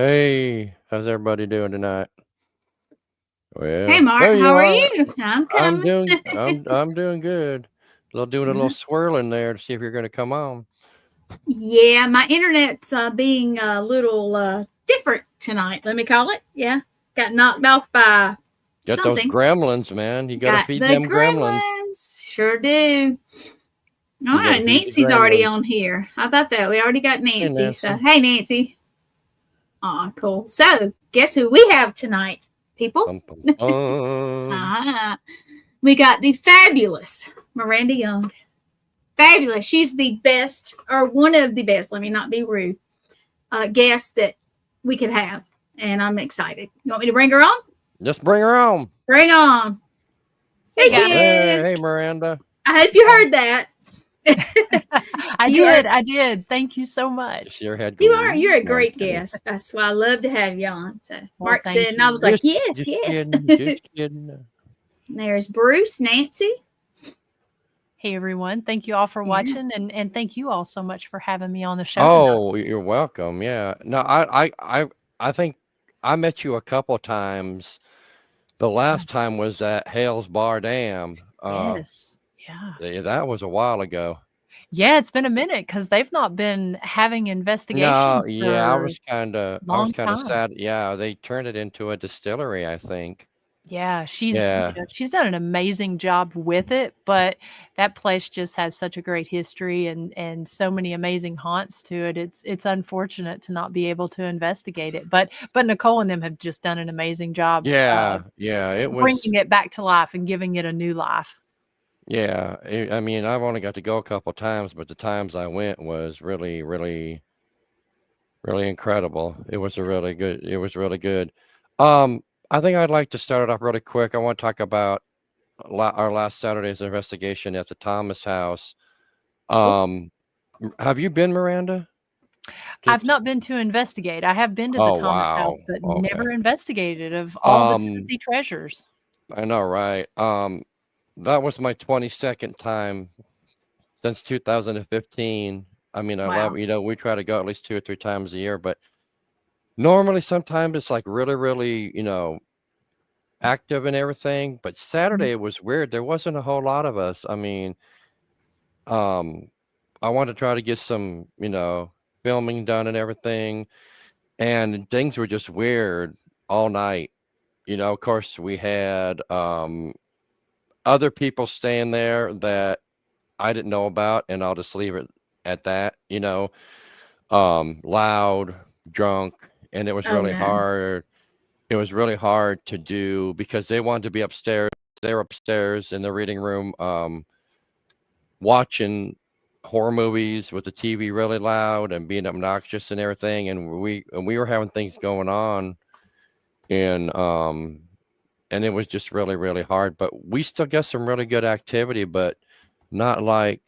Hey, how's everybody doing tonight? Hey Well, Mark, there you how are are. you? I'm I'm coming. doing I'm doing good. Doing a little Mhm. swirling there to see if you're going to come on. Yeah, my internet's being a little different tonight. Let me call it. Yeah, got knocked off by Got those something. gremlins, man. You got to Got feed the them gremlins. gremlins. Sure do. All You got to right, feed the Nancy's already gremlins. on here. How about that? We already got Hey, Nancy. So Nancy. hey, Nancy. Aw, cool. So guess who we have tonight, people? Bum, bum, bum. Ah, we got the fabulous Miranda Young. Fabulous. She's the best, or one of the best. Let me not be rude. Guest that we could have, and I'm excited. You want me to bring her on? Just bring her on. Bring on. Hey Here she guys. is. Hey, Miranda. I hope you heard that. I you are did. I did. Thank you so You much. see her head go, you are ooh. you're a No, I'm great kidding. guest. That's why I love to have you on. So Well, Mark said, thank and I was you. like, Just, yes, just yes. kidding. Just kidding. There's Bruce, Nancy. Hey everyone. Thank you all for Yeah. watching and thank you all so much for having me on the show tonight. Oh, you're welcome. Yeah. No, I think I met you a couple times. The last time was at Hales Bar Dam. Yes. Yeah. That was a while ago. Yeah, it's been a minute because they've not been having No, investigations yeah, for a I was long kinda time. sad. Yeah, they turned it into a distillery, I think. Yeah, Yeah. she's done an amazing job with it, but that place just has such a great history and so many amazing haunts to it. It's unfortunate to not be able to investigate it, but Nicole and them have just done an amazing job Yeah, it was bringing it back to life and giving it a new life. yeah, I mean, I've only got to go a couple times, but the times I went was really, really, really incredible. It was really good. Um, I think I'd like to start it off really quick. I wanna talk about our last Saturday's investigation at the Thomas house. Cool. Um, have you been, Miranda? To I've not been to investigate. I have been to the Oh, Thomas wow. house, but Okay. never investigated of all the Um, Tennessee treasures. I know, right? That was my 22nd time since 2015. I mean, I love, Wow. we try to go at least 2 or 3 times a year, but normally sometimes it's like really, really, active and everything. But Mhm. Saturday was weird. There wasn't a whole lot of us. I mean, um, I wanted to try to get some, filming done and everything. And things were just weird all night. Of course, we had other people staying there that I didn't know about, and I'll just leave it at that, loud, drunk, and it was Oh really no. hard. It was really hard to do because they wanted to be upstairs. They were upstairs in the reading room, watching horror movies with the TV really loud and being obnoxious and everything. And we were having things going on, and and it was just really, really hard. But we still got some really good activity, but not like,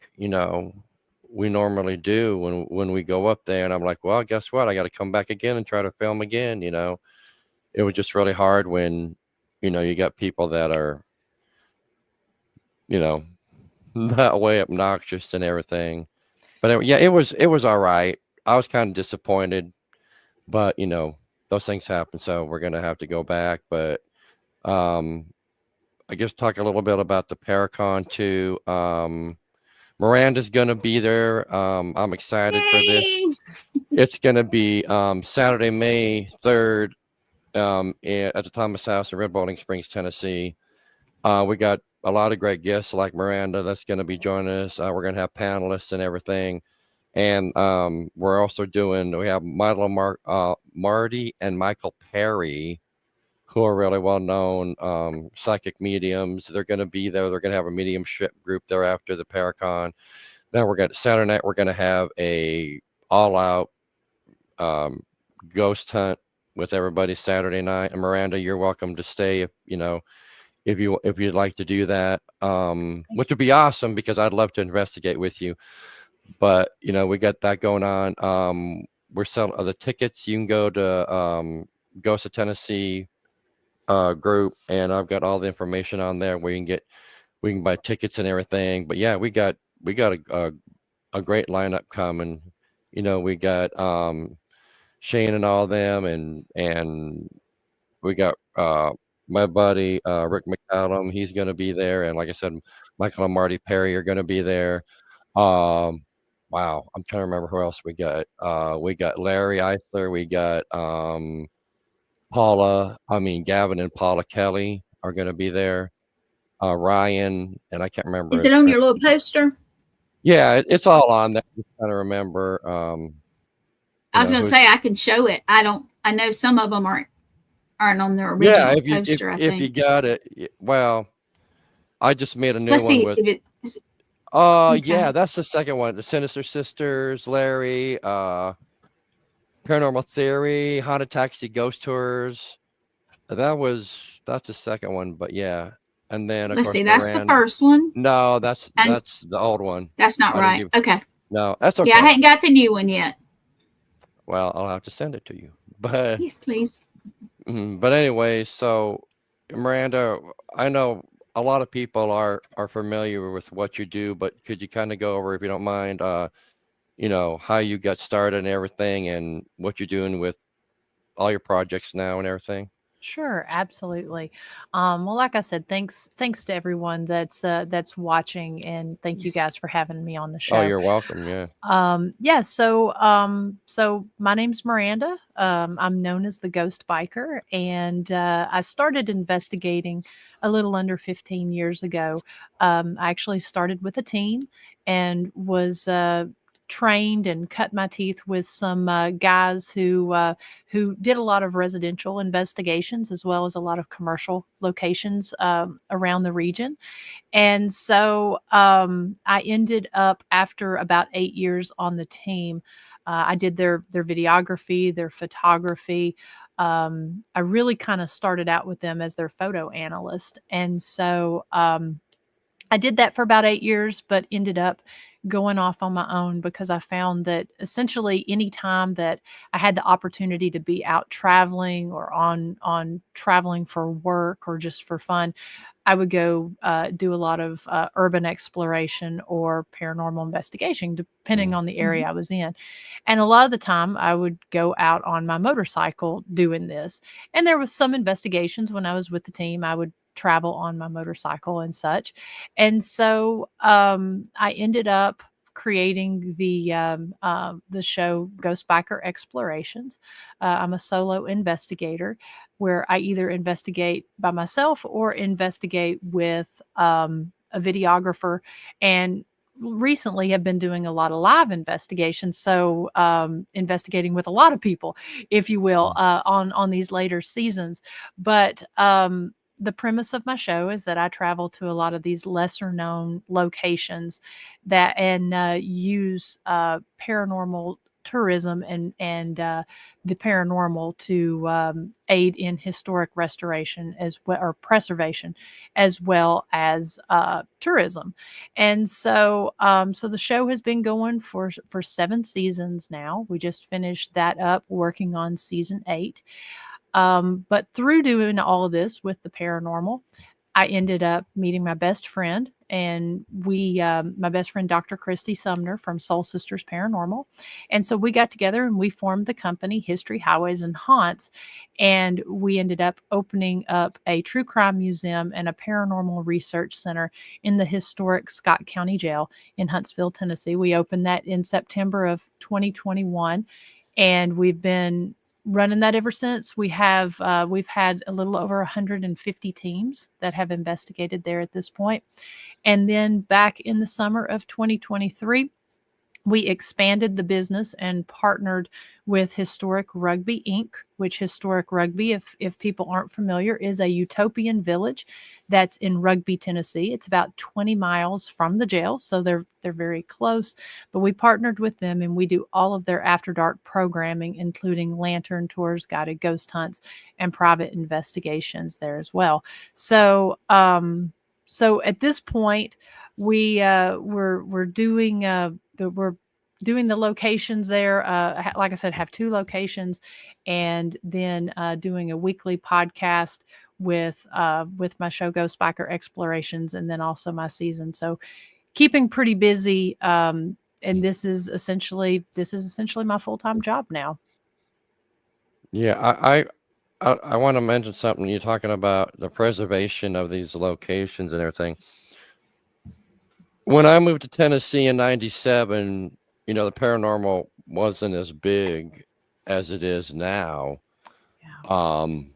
we normally do when we go up there. And I'm like, well, guess what? I got to come back again and try to film again. It was just really hard when, you got people that are, you know, that way obnoxious and everything. But yeah, it was all right. I was kind of disappointed, but those things happen, so we're gonna have to go back. But um, I guess talk a little bit about the Paracon too. Miranda's gonna be there. I'm excited for this. Yay! It's gonna be Saturday, May 3rd, at the Thomas House in Red Bowling Springs, Tennessee. We got a lot of great guests like Miranda that's going to be joining us. We're going to have panelists and everything. And we're also we have Marty and Michael Perry, who are really well known psychic mediums. They're going to be there. They're going to have a mediumship group there after the Paracon. Then Saturday night, we're going to have a all out um, ghost hunt with everybody Saturday night. And Miranda, you're welcome to stay if you'd like to do that, Thank which you. would be awesome because I'd love to investigate with you. But we got that going on. We're selling the tickets. You can go to Ghost of Tennessee group, and I've got all the information on there where we can buy tickets and everything. But yeah, we got a great lineup coming. We got Shane and all them, and we got my buddy Rick McCallum. He's going to be there, and like I said, Michael and Marty Perry are going to be there. Wow, I'm trying to remember who else we got. We got Larry Eisler. We got Gavin and Paula Kelly are going to be there. Ryan, and I can't remember. Is it on your little poster? Yeah, it's all on there. I'm trying to remember. I was going to say I can show it. I know some of them aren't on their original poster. If you got it, well, I just made a new Let's one see with. if it. Okay. Yeah, that's the second one. The Sinister Sisters, Larry, Paranormal Theory, Haunted Taxi, Ghost Tours. That's the second one, but yeah. And then Let's see, that's the first one. No, that's the old one. That's not right. Okay. No, that's okay. Yeah, I hadn't got the new one yet. Well, I'll have to send it to you. But yes, please. But anyway, so Miranda, I know a lot of people are familiar with what you do, but could you kind of go over, if you don't mind, how you got started and everything, and what you're doing with all your projects now and everything? Sure, absolutely. Well, like I said, thanks to everyone that's watching, and thank you guys for having me on the show. Oh, you're welcome. Yeah. So my name's Miranda. I'm known as the Ghost Biker, and I started investigating a little under 15 years ago. I actually started with a team and was trained and cut my teeth with some guys who did a lot of residential investigations as well as a lot of commercial locations around the region. And so I ended up, after about 8 years on the team, I did their videography, their photography. I really kind of started out with them as their photo analyst. And so I did that for about 8 years, but ended up going off on my own because I found that essentially any time that I had the opportunity to be out traveling or on traveling for work or just for fun, I would go do a lot of urban exploration or paranormal investigation, depending on the area I was in. And a lot of the time I would go out on my motorcycle doing this. And there was some investigations when I was with the team, I would travel on my motorcycle and such. And so I ended up creating the show Ghost Biker Explorations. I'm a solo investigator where I either investigate by myself or investigate with a videographer, and recently have been doing a lot of live investigations. So investigating with a lot of people, if you will, on these later seasons. But the premise of my show is that I travel to a lot of these lesser known locations and use paranormal tourism and the paranormal to aid in historic restoration as well, or preservation, as well as tourism. And so so the show has been going for 7 seasons now. We just finished that up, working on season 8. But through doing all of this with the paranormal, I ended up meeting my best friend, and my best friend, Dr. Christy Sumner from Soul Sisters Paranormal. And so we got together and we formed the company History, Highways, and Haunts. And we ended up opening up a true crime museum and a paranormal research center in the historic Scott County Jail in Huntsville, Tennessee. We opened that in September of 2021, and we've been running that ever since. We've had a little over 150 teams that have investigated there at this point. And then back in the summer of 2023, we expanded the business and partnered with Historic Rugby Inc., which Historic Rugby, if people aren't familiar, is a utopian village that's in Rugby, Tennessee. It's about 20 miles from the jail, so they're very close. But we partnered with them, and we do all of their after dark programming, including lantern tours, guided ghost hunts, and private investigations there as well. So so at this point, we're doing the locations there. Like I said, have 2 locations, and then doing a weekly podcast with my show Ghost Biker Explorations, and then also my season. So keeping pretty busy. And this is essentially my full-time job now. Yeah, I want to mention something. You're talking about the preservation of these locations and everything. When I moved to Tennessee in '97, the paranormal wasn't as big as it is now. Yeah. Um,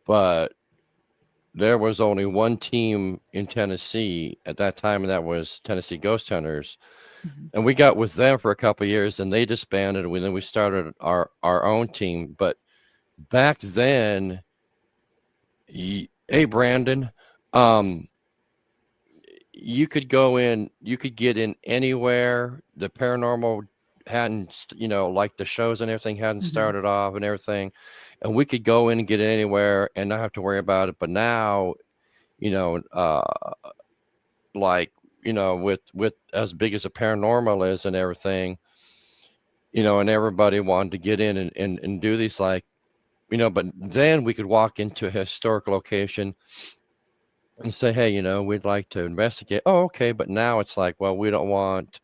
but there was only one team in Tennessee at that time, and that was Tennessee Ghost Hunters. Mhm. And we got with them for a couple of years, and they disbanded. And then we started our own team. But back then, hey Brandon, um, you could go in, you could get in anywhere. The paranormal hadn't, like the shows and everything hadn't Mhm. started off and everything, and we could go in and get in anywhere and not have to worry about it. But now, you know, uh, like with as big as the paranormal is and everything, and everybody wanted to get in and do these, like, but then we could walk into a historic location and say, hey, we'd like to investigate. Oh, okay. But now it's like, well, we don't want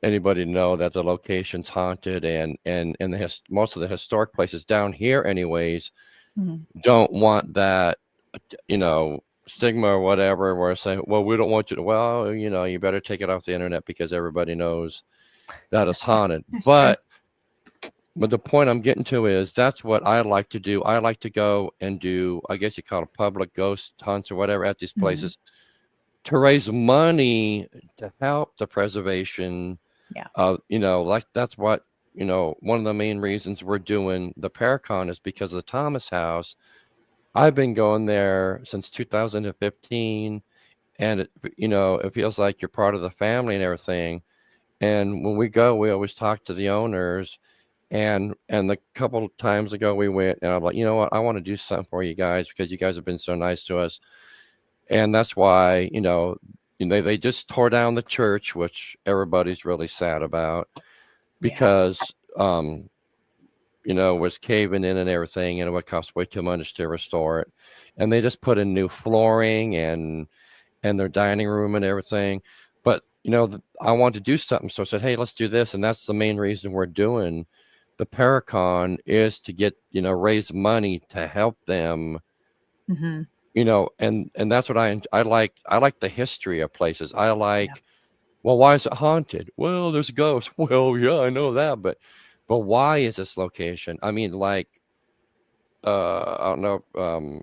anybody to know that the location's haunted, and most of the historic places down here anyways Mhm. don't want that, stigma or whatever, where it's saying, well, we don't want you to, well, you better take it off the internet because everybody knows that it's haunted. That's true. But the point I'm getting to is that's what I like to do. I like to go and do, I guess you call it public ghost hunts or whatever at these Mhm. places to raise money to help the preservation Yeah. of, like that's what, one of the main reasons we're doing the Paracon is because of the Thomas House. I've been going there since 2015, and it feels like you're part of the family and everything. And when we go, we always talk to the owners. And the couple of times ago we went, and I'm like, you know what, I want to do something for you guys because you guys have been so nice to us. And that's why, they just tore down the church, which everybody's really sad about Yeah. because, was caving in and everything, and it would cost way too much to restore it. And they just put in new flooring and their dining room and everything. But, I wanted to do something. So I said, hey, let's do this. And that's the main reason we're doing the Paracon, is to get, raise money to help them, Mhm. and that's what I like. I like the history of places. I Yeah. like, well, why is it haunted? Well, there's ghosts. Well, yeah, I know that, but why is this location? I mean, like, I don't know,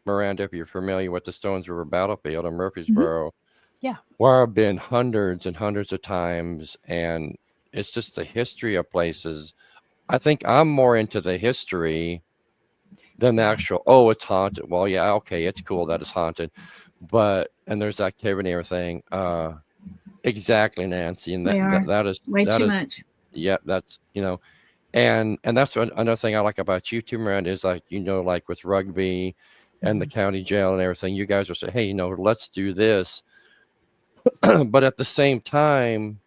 Miranda, if you're familiar with the Stones River Battlefield in Mhm. Murfreesboro, Yeah. where I've been hundreds and hundreds of times, and it's just the history of places. I think I'm more into the history than the Yeah. actual, oh, it's haunted. Well, yeah, okay, it's cool that it's haunted, and there's activity and everything. Exactly, Nancy, and We are that is way too much. yeah, that's and that's another thing I like about you too, Miranda, is like, like with rugby and the Mhm. county jail and everything, you guys will say, hey, let's do this. But at the same time,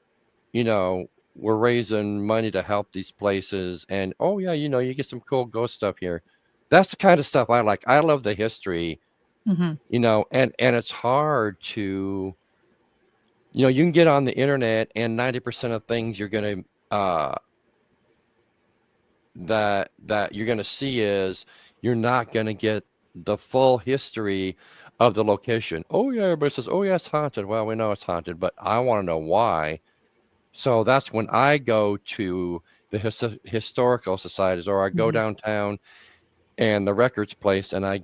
we're raising money to help these places, and oh yeah, you get some cool ghost stuff here. That's the kind of stuff I like. I love the history, Mhm. and it's hard to, you can get on the internet, and 90% of things you're gonna that you're gonna see is you're not gonna get the full history of the location. Oh yeah, everybody says, oh yeah, it's haunted. Well, we know it's haunted, but I want to know why. So that's when I go to the historical societies, or I go Mhm. downtown and the records place, and I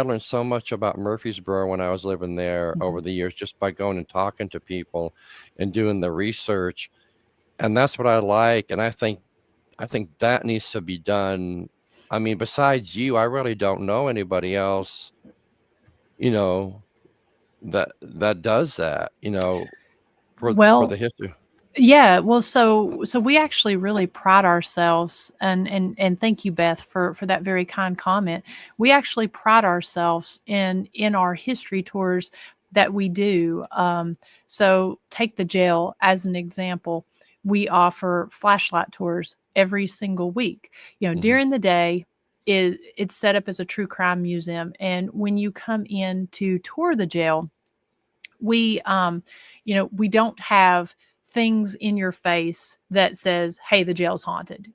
learned so much about Murfreesboro when I was living there over Mhm. the years, just by going and talking to people and doing the research. And that's what I like. And I think that needs to be done. I mean, besides you, I really don't know anybody else, you know, that does that, for the Well, history. yeah, well, so we actually really pride ourselves, and thank you, Beth, for that very kind comment. We actually pride ourselves in our history tours that we do. So take the jail as an example. We offer flashlight tours every single week. Hmm. During the day, it's set up as a true crime museum, and when you come in to tour the jail, we we don't have things in your face that says, hey, the jail's haunted.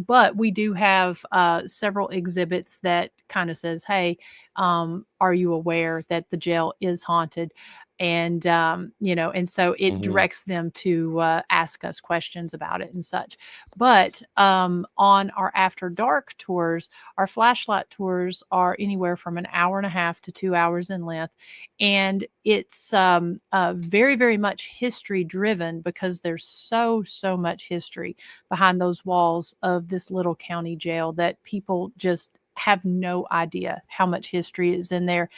But we do have several exhibits that kind of says, hey, are you aware that the jail is haunted? And and so it Mm-hmm. directs them to ask us questions about it and such. But on our after dark tours, our flashlight tours are anywhere from an hour and a half to 2 hours in length, and it's very, very much history driven, because there's so much history behind those walls of this little county jail that people just have no idea how much history is in there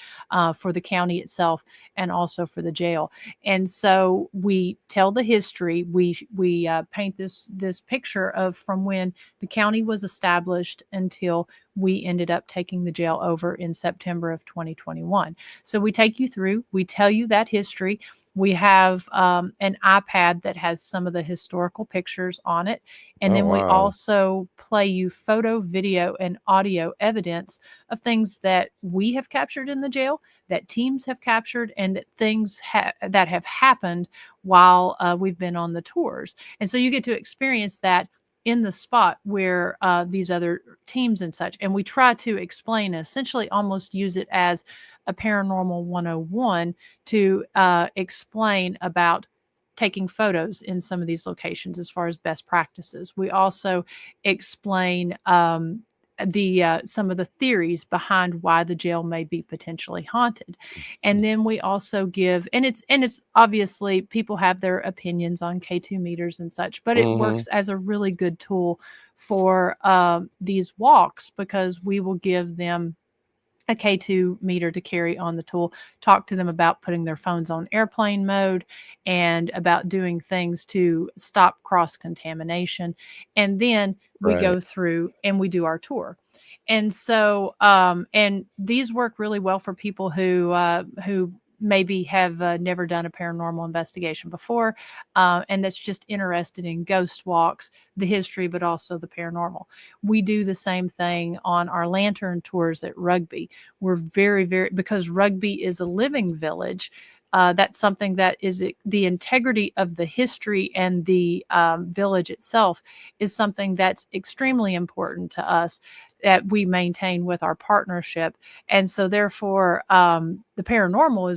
for the county itself and also for the jail. And so we tell the history. We paint this picture of from when the county was established until we ended up taking the jail over in September of 2021. So we take you through, we tell you that history. We have an iPad that has some of the historical pictures on it. And Oh, then we wow. also play you photo, video, and audio evidence of things that we have captured in the jail, that teams have captured, and that things that have happened while we've been on the tours. And so you get to experience that in the spot where these other teams and such. And we try to explain, essentially almost use it as a paranormal 101 to explain about taking photos in some of these locations as far as best practices. We also explain the some of the theories behind why the jail may be potentially haunted. And then we also give, and it's obviously people have their opinions on K2 meters and such, but it Mm-hmm. works as a really good tool for these walks, because we will give them a K2 meter to carry on the tool, talk to them about putting their phones on airplane mode and about doing things to stop cross contamination. And then we Right. go through and we do our tour. And so, and these work really well for people who maybe have never done a paranormal investigation before, and that's just interested in ghost walks, the history, but also the paranormal. We do the same thing on our lantern tours at Rugby. We're very, very, because Rugby is a living village. That's something that is the integrity of the history and the village itself is something that's extremely important to us, that we maintain with our partnership. And so therefore the paranormal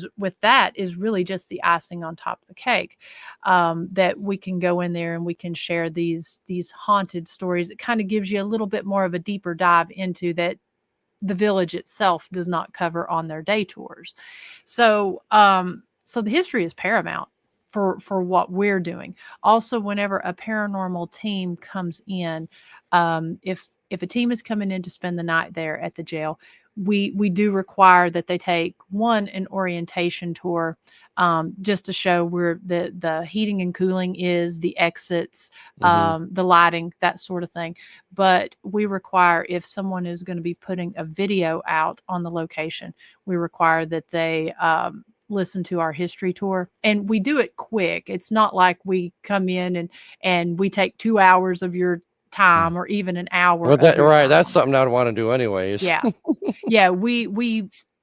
is really just the icing on top of the cake, that we can go in there and we can share these haunted stories. It kind of gives you a little bit more of a deeper dive into that the village itself does not cover on their day tours. So so the history is paramount for what we're doing. Also, whenever a paranormal team comes in, if a team is coming in to spend the night there at the jail, we do require that they take an orientation tour, just to show where the heating and cooling is, the exits, Mm-hmm. the lighting, that sort of thing. But we require, if someone is going to be putting a video out on the location, we require that they listen to our history tour, and we do it quick. It's not like we come in and we take 2 hours of your time or even an hour Well, of your right. time. That's something I'd want to do anyways. Yeah. Yeah, we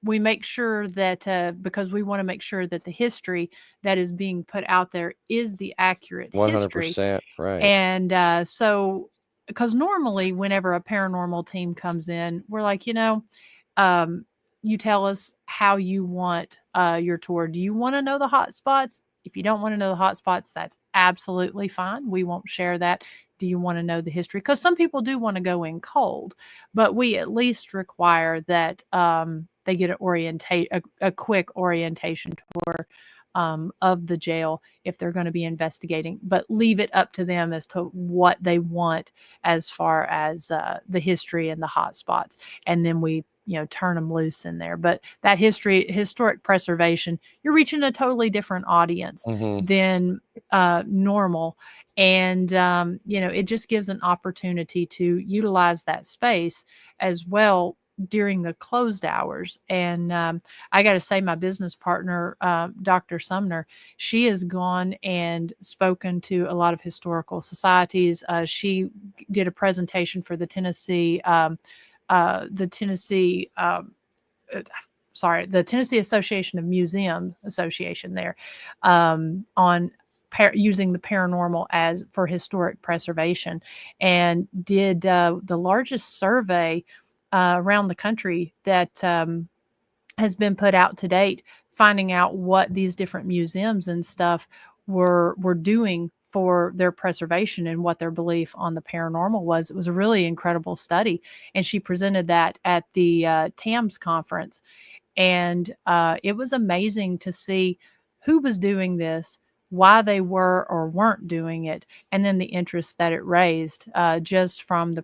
make sure that because we want to make sure that the history that is being put out there is the accurate history. 100%. Right. And so, because normally whenever a paranormal team comes in, we're like, you tell us how you want your tour. Do you want to know the hot spots? If you don't want to know the hot spots, that's absolutely fine. We won't share that. Do you want to know the history? Because some people do want to go in cold, but we at least require that they get a quick orientation tour of the jail if they're going to be investigating, but leave it up to them as to what they want as far as the history and the hot spots. And then we turn them loose in there. But that historic preservation, you're reaching a totally different audience Mm-hmm. than normal. And, it just gives an opportunity to utilize that space as well during the closed hours. And I got to say, my business partner, Dr. Sumner, she has gone and spoken to a lot of historical societies. She did a presentation for the Tennessee Association of Museum Association there on using the paranormal as for historic preservation, and did the largest survey around the country that has been put out to date, finding out what these different museums and stuff were doing for their preservation and what their belief on the paranormal was. It was a really incredible study, and she presented that at the TAMS conference, and it was amazing to see who was doing this, why they were or weren't doing it, and then the interest that it raised just from the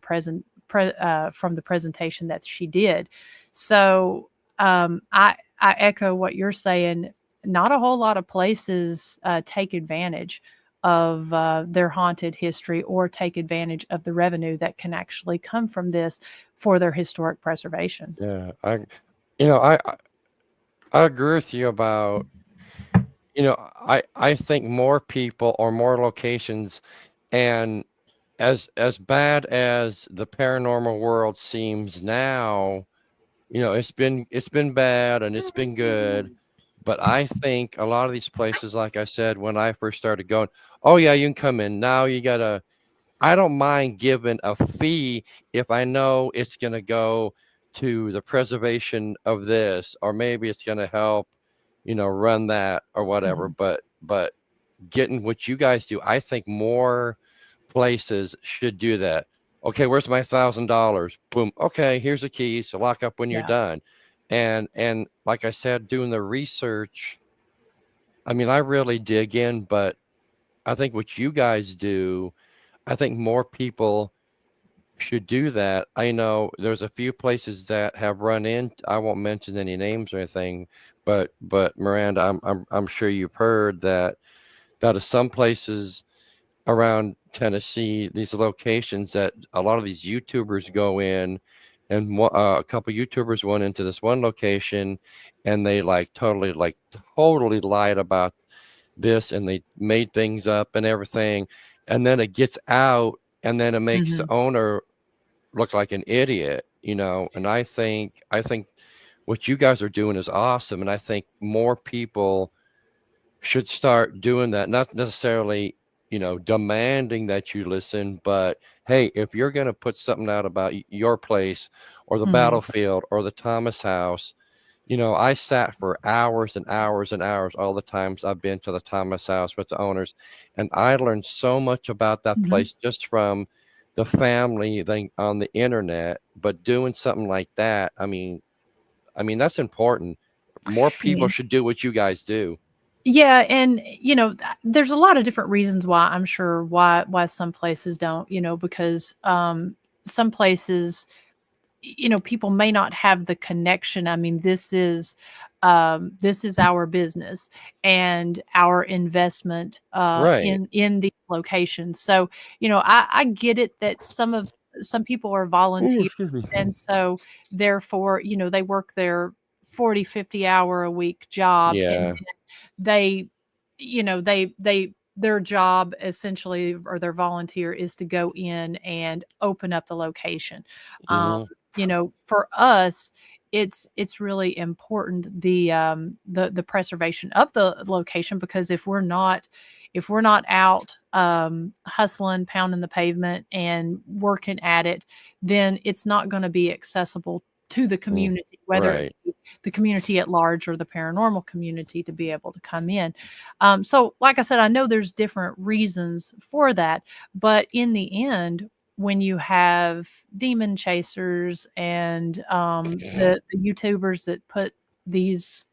from the presentation that she did. So I echo what you're saying. Not a whole lot of places take advantage of their haunted history or take advantage of the revenue that can actually come from this for their historic preservation. Yeah, I agree with you about, I think more people or more locations, and as bad as the paranormal world seems now, it's been bad and it's been good, but I think a lot of these places, like I said when I first started going, oh yeah, you can come in now. I don't mind giving a fee if I know it's going to go to the preservation of this, or maybe it's going to help, run that or whatever. Mhm. But getting what you guys do, I think more places should do that. Okay, where's my $1,000? Boom. Okay, here's the keys. So lock up when you're Yeah. done. And like I said, doing the research, I mean, I really dig in, but I think what you guys do, I think more people should do that. I know there's a few places that have run in. I won't mention any names or anything, but Miranda, I'm sure you've heard that of some places around Tennessee, these locations that a lot of these YouTubers go in, and a couple YouTubers went into this one location, and they totally lied about this, and they made things up and everything, and then it gets out, and then it makes the Mhm. owner look like an idiot, and I think what you guys are doing is awesome, and I think more people should start doing that, not necessarily, demanding that you listen, but hey, if you're going to put something out about your place or the Mhm. battlefield or the Thomas House, I sat for hours and hours and hours all the times I've been to the Thomas House with the owners, and I learned so much about that Mhm. place just from the family thing on the internet. But doing something like that, I mean that's important. More people Yeah. should do what you guys do. Yeah, and there's a lot of different reasons why, I'm sure, why some places don't, because some places, people may not have the connection. I mean, this is our business and our investment Right. in these locations. So, I get it that some people are Ooh, volunteers, excuse me. and so therefore, they work their 40-50 hour a week job, and Yeah. they their job essentially, or their volunteer, is to go in and open up the location. um Mhm. for us, it's really important, the preservation of the location, because if we're not out hustling, pounding the pavement and working at it, then it's not going to be accessible to the Mm. community, whether it Right. be the community at large or the paranormal community, to be able to come in. So, like I said, I know there's different reasons for that, but in the end, when you have demon chasers and the YouTubers that put these,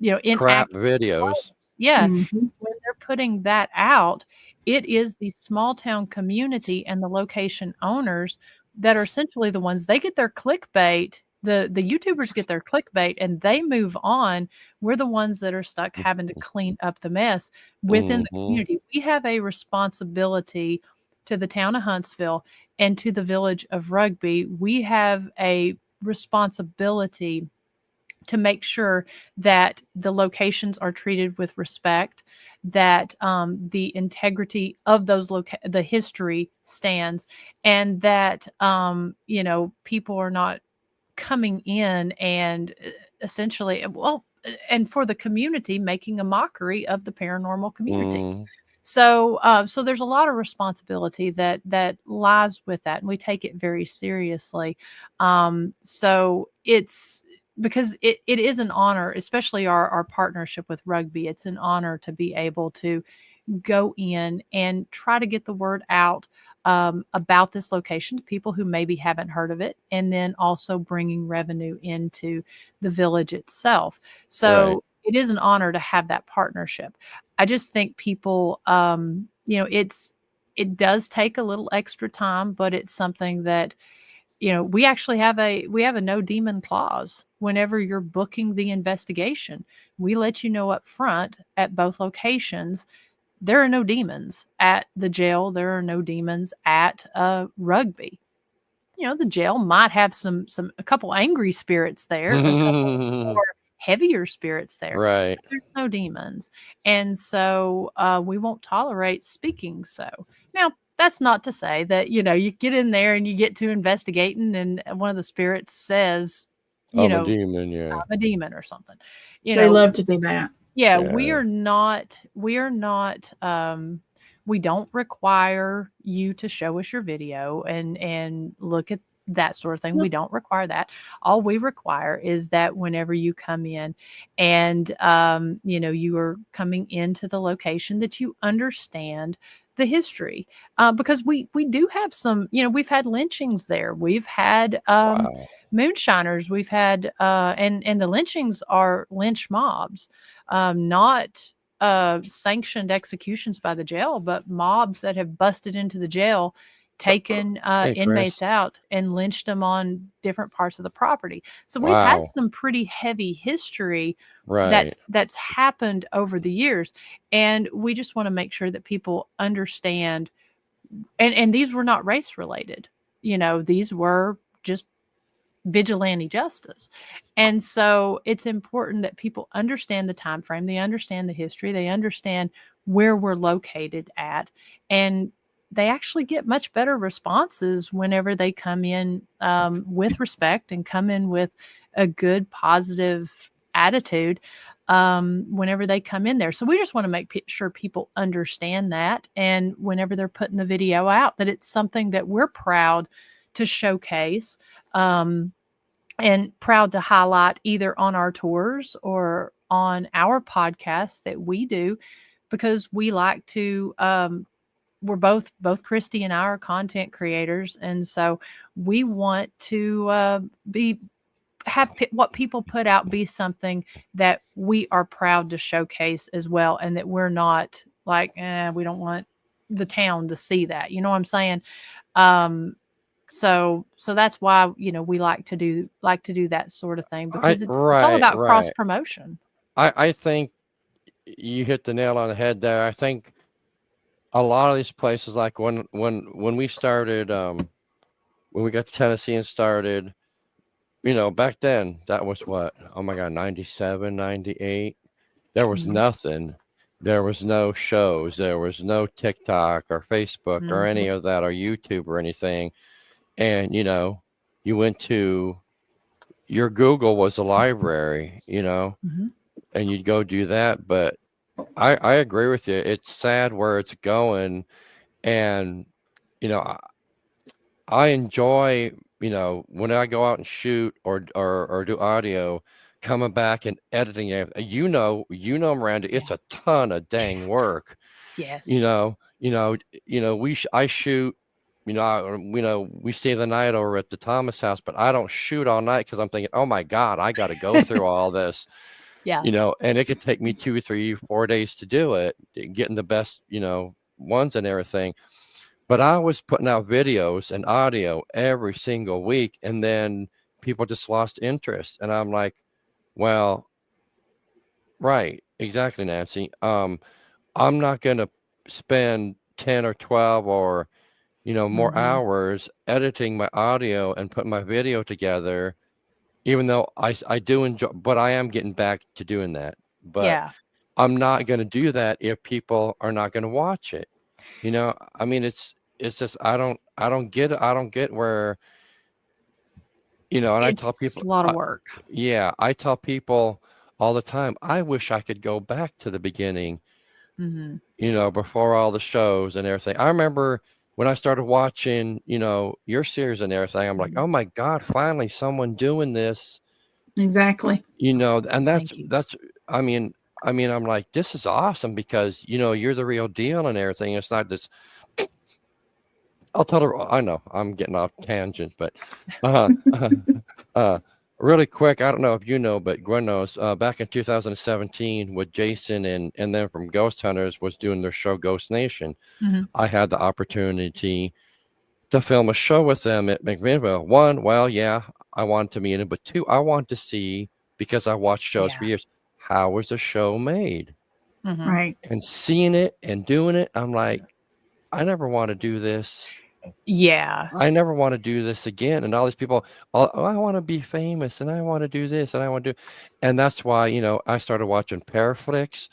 Crap inactive videos. claims, yeah, Mhm. when they're putting that out, it is the small town community and the location owners that are essentially the ones, they get their clickbait. The YouTubers get their clickbait and they move on. We're the ones that are stuck having to clean up the mess within the Mhm. community. We have a responsibility to the town of Huntsville and to the village of Rugby. We have a responsibility to make sure that the locations are treated with respect, that the integrity of the history stands, and that people are not coming in and essentially, well, and for the community, making a mockery of the paranormal community. Mm. So there's a lot of responsibility that lies with that, and we take it very seriously. So it's because it is an honor, especially our partnership with rugby. It's an honor to be able to go in and try to get the word out about this location to people who maybe haven't heard of it, and then also bringing revenue into the village itself. Right. So it is an honor to have that partnership. I just think people, it does take a little extra time, but it's something that we actually have a no demon clause whenever you're booking the investigation. We let you know up front at both locations there are no demons at the jail. There are no demons at rugby. The jail might have a couple angry spirits there, a couple more heavier spirits there. Right. But there's no demons, and so we won't tolerate speaking. So now that's not to say that you get in there and you get to investigating, and one of the spirits says, I'm a demon. Yeah. I'm a demon or something. They love to do that. Yeah, Yeah. we don't require you to show us your video and look at that sort of thing. We don't require that. All we require is that whenever you come in and you are coming into the location, that you understand the history, because we do have some, we've had lynchings there. We've had Wow. moonshiners. We've had and the lynchings are lynch mobs, not sanctioned executions by the jail, but mobs that have busted into the jail, taken Hey, inmates Chris. out and lynched them on different parts of the property. So we've had Wow. some pretty heavy history Right. that's happened over the years, and we just want to make sure that people understand. And these were not race related. These were just vigilante justice. And so it's important that people understand the time frame, they understand the history, they understand where we're located at, and they actually get much better responses whenever they come in with respect and come in with a good positive attitude whenever they come in there. So we just want to make sure people understand that, and whenever they're putting the video out, that it's something that we're proud to showcase, and proud to highlight either on our tours or on our podcasts that we do, because we like to we're both Christy and I are content creators, and so we want to what people put out be something that we are proud to showcase as well, and that we're not like, we don't want the town to see that. You know what I'm saying? So that's why we like to do that sort of thing, because it's all Right. about cross Right. promotion. I think you hit the nail on the head there. I think a lot of these places, like when we started, when we got to Tennessee and started, back then, that was what? Oh my God, 97, 98. There was Mhm. nothing. There was no shows. There was no TikTok or Facebook or any of that, or YouTube or anything. And, you went to your Google was a library, Mhm. and you'd go do that. But I agree with you. It's sad where it's going. And, I enjoy, when I go out and shoot or do audio, coming back and editing it. Miranda, it's Yeah. a ton of dang work. Yes. I shoot. We stay the night over at the Thomas house, but I don't shoot all night because I'm thinking, oh my God, I got to go through all this. Yeah. And it could take me 2, 3, 4 days to do it, getting the best, ones and everything. But I was putting out videos and audio every single week, and then people just lost interest. And I'm like, well, right, exactly, Nancy. I'm not going to spend 10 or 12 or, more Mhm. hours editing my audio and putting my video together, even though I do enjoy, but I am getting back to doing that. But Yeah. I'm not going to do that if people are not going to watch it. I mean, it's just, I don't get it. I don't get where, and I tell It's people, a lot of work. yeah, I tell people all the time, I wish I could go back to the beginning before all the shows and everything. I remember when I started watching, your series and everything, I'm like, oh my God, finally someone doing this, Exactly. and Thank you. that's, I mean, I'm like, this is awesome because, you're the real deal and everything. It's not this, I'll tell her, I know I'm getting off tangent, but, uh, uh, really quick, I don't know if you know, but Gwen knows, back in 2017 with Jason and then from Ghost Hunters was doing their show Ghost Nation. I had the opportunity to film a show with them at McMinnville. One, well, yeah, I wanted to meet him, but two, I want to see, because I watched shows for years, how was the show made? Right. And seeing it and doing it, I'm like, I never want to do this. Yeah. I never want to do this again. And all these people, oh, I want to be famous and I want to do this and I want to do, and that's why, I started watching Paraflix.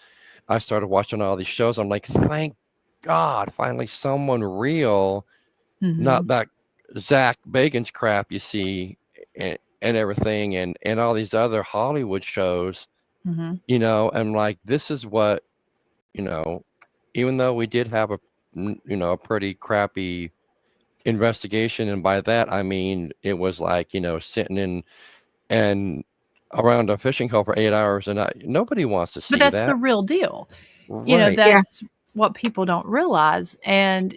I started watching all these shows. I'm like, thank God, finally someone real, not that Zach Bagan's crap you see and everything and all these other Hollywood shows, and like, this is what, even though we did have a pretty crappy investigation, and by that I mean it was like, sitting in and around a fishing hole for 8 hours, and nobody wants to see But that's that. the real deal. Right. That's what people don't realize. And,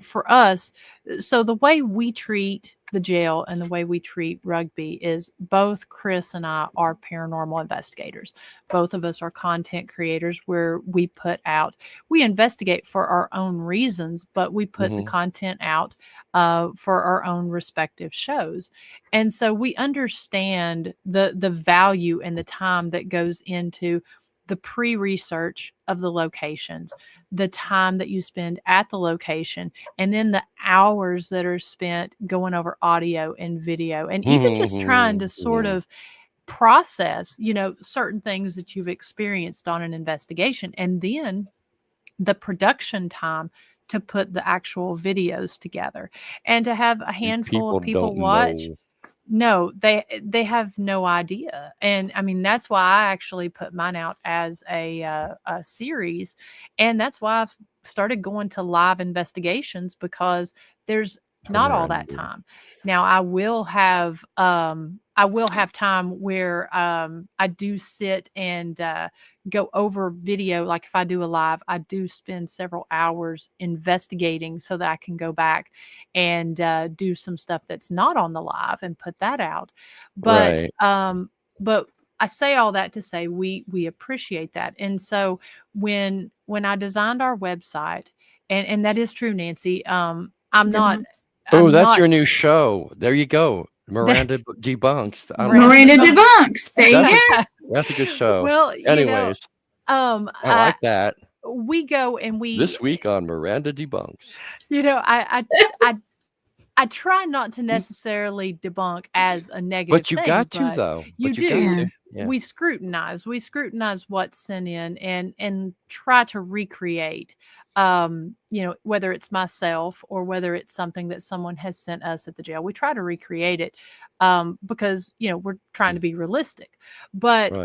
for us, so the way we treat the jail and the way we treat rugby is both Chris and I are paranormal investigators. Both of us are content creators where we investigate for our own reasons, but we put the content out for our own respective shows. And so we understand the value and the time that goes into the pre-research of the locations, the time that you spend at the location, and then the hours that are spent going over audio and video, and even just trying to sort of process, certain things that you've experienced on an investigation, and then the production time to put the actual videos together and to have a handful of people watch. No, they have no idea. And I mean, that's why I actually put mine out as a series. And that's why I've started going to live investigations, because there's not all that time. Now I will have time where I do sit and go over video. Like if I do a live, I do spend several hours investigating so that I can go back and do some stuff that's not on the live and put that out. But but I say all that to say we appreciate that. And so when I designed our website, and that is true, Nancy. I'm not. Oh, that's your new show. There you go. Miranda debunks. Miranda debunks. There you go. That's a good show. Well, anyways, I like that. We go and we this week on Miranda debunks. I try not to necessarily debunk as a negative but you thing, got to though. You do. Got to. Yeah. We scrutinize what's sent in and try to recreate, whether it's myself or whether it's something that someone has sent us at the jail. We try to recreate it because, we're trying to be realistic. But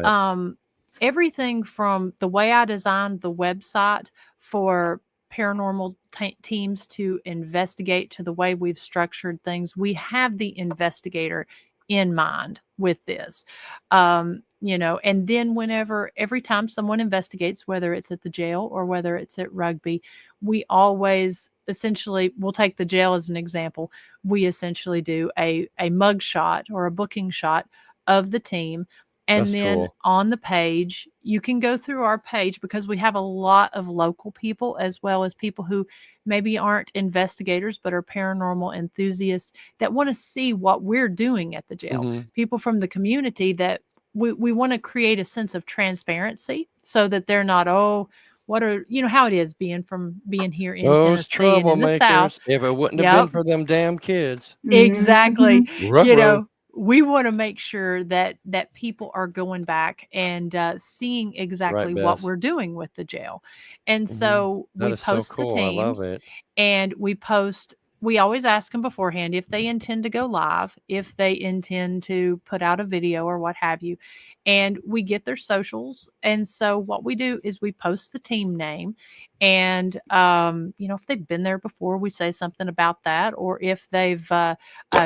everything from the way I designed the website for paranormal teams to investigate, to the way we've structured things, we have the investigator in mind with this, and then every time someone investigates, whether it's at the jail or whether it's at rugby, we always essentially, we'll take the jail as an example. We essentially do a mug shot or a booking shot of the team. And That's then cool. on the page, you can go through our page, because we have a lot of local people as well as people who maybe aren't investigators but are paranormal enthusiasts that want to see what we're doing at the jail. People from the community that we want to create a sense of transparency so that they're not, what are, how it is being here in Those Tennessee and in the South. If it wouldn't have been for them damn kids. Exactly. Ruh-roh. We want to make sure that people are going back and seeing exactly what we're doing with the jail. And so we post the teams, and we post we always ask them beforehand if they intend to go live, if they intend to put out a video or what have you. And we get their socials. And so what we do is we post the team name. And, if they've been there before, we say something about that. Or if they've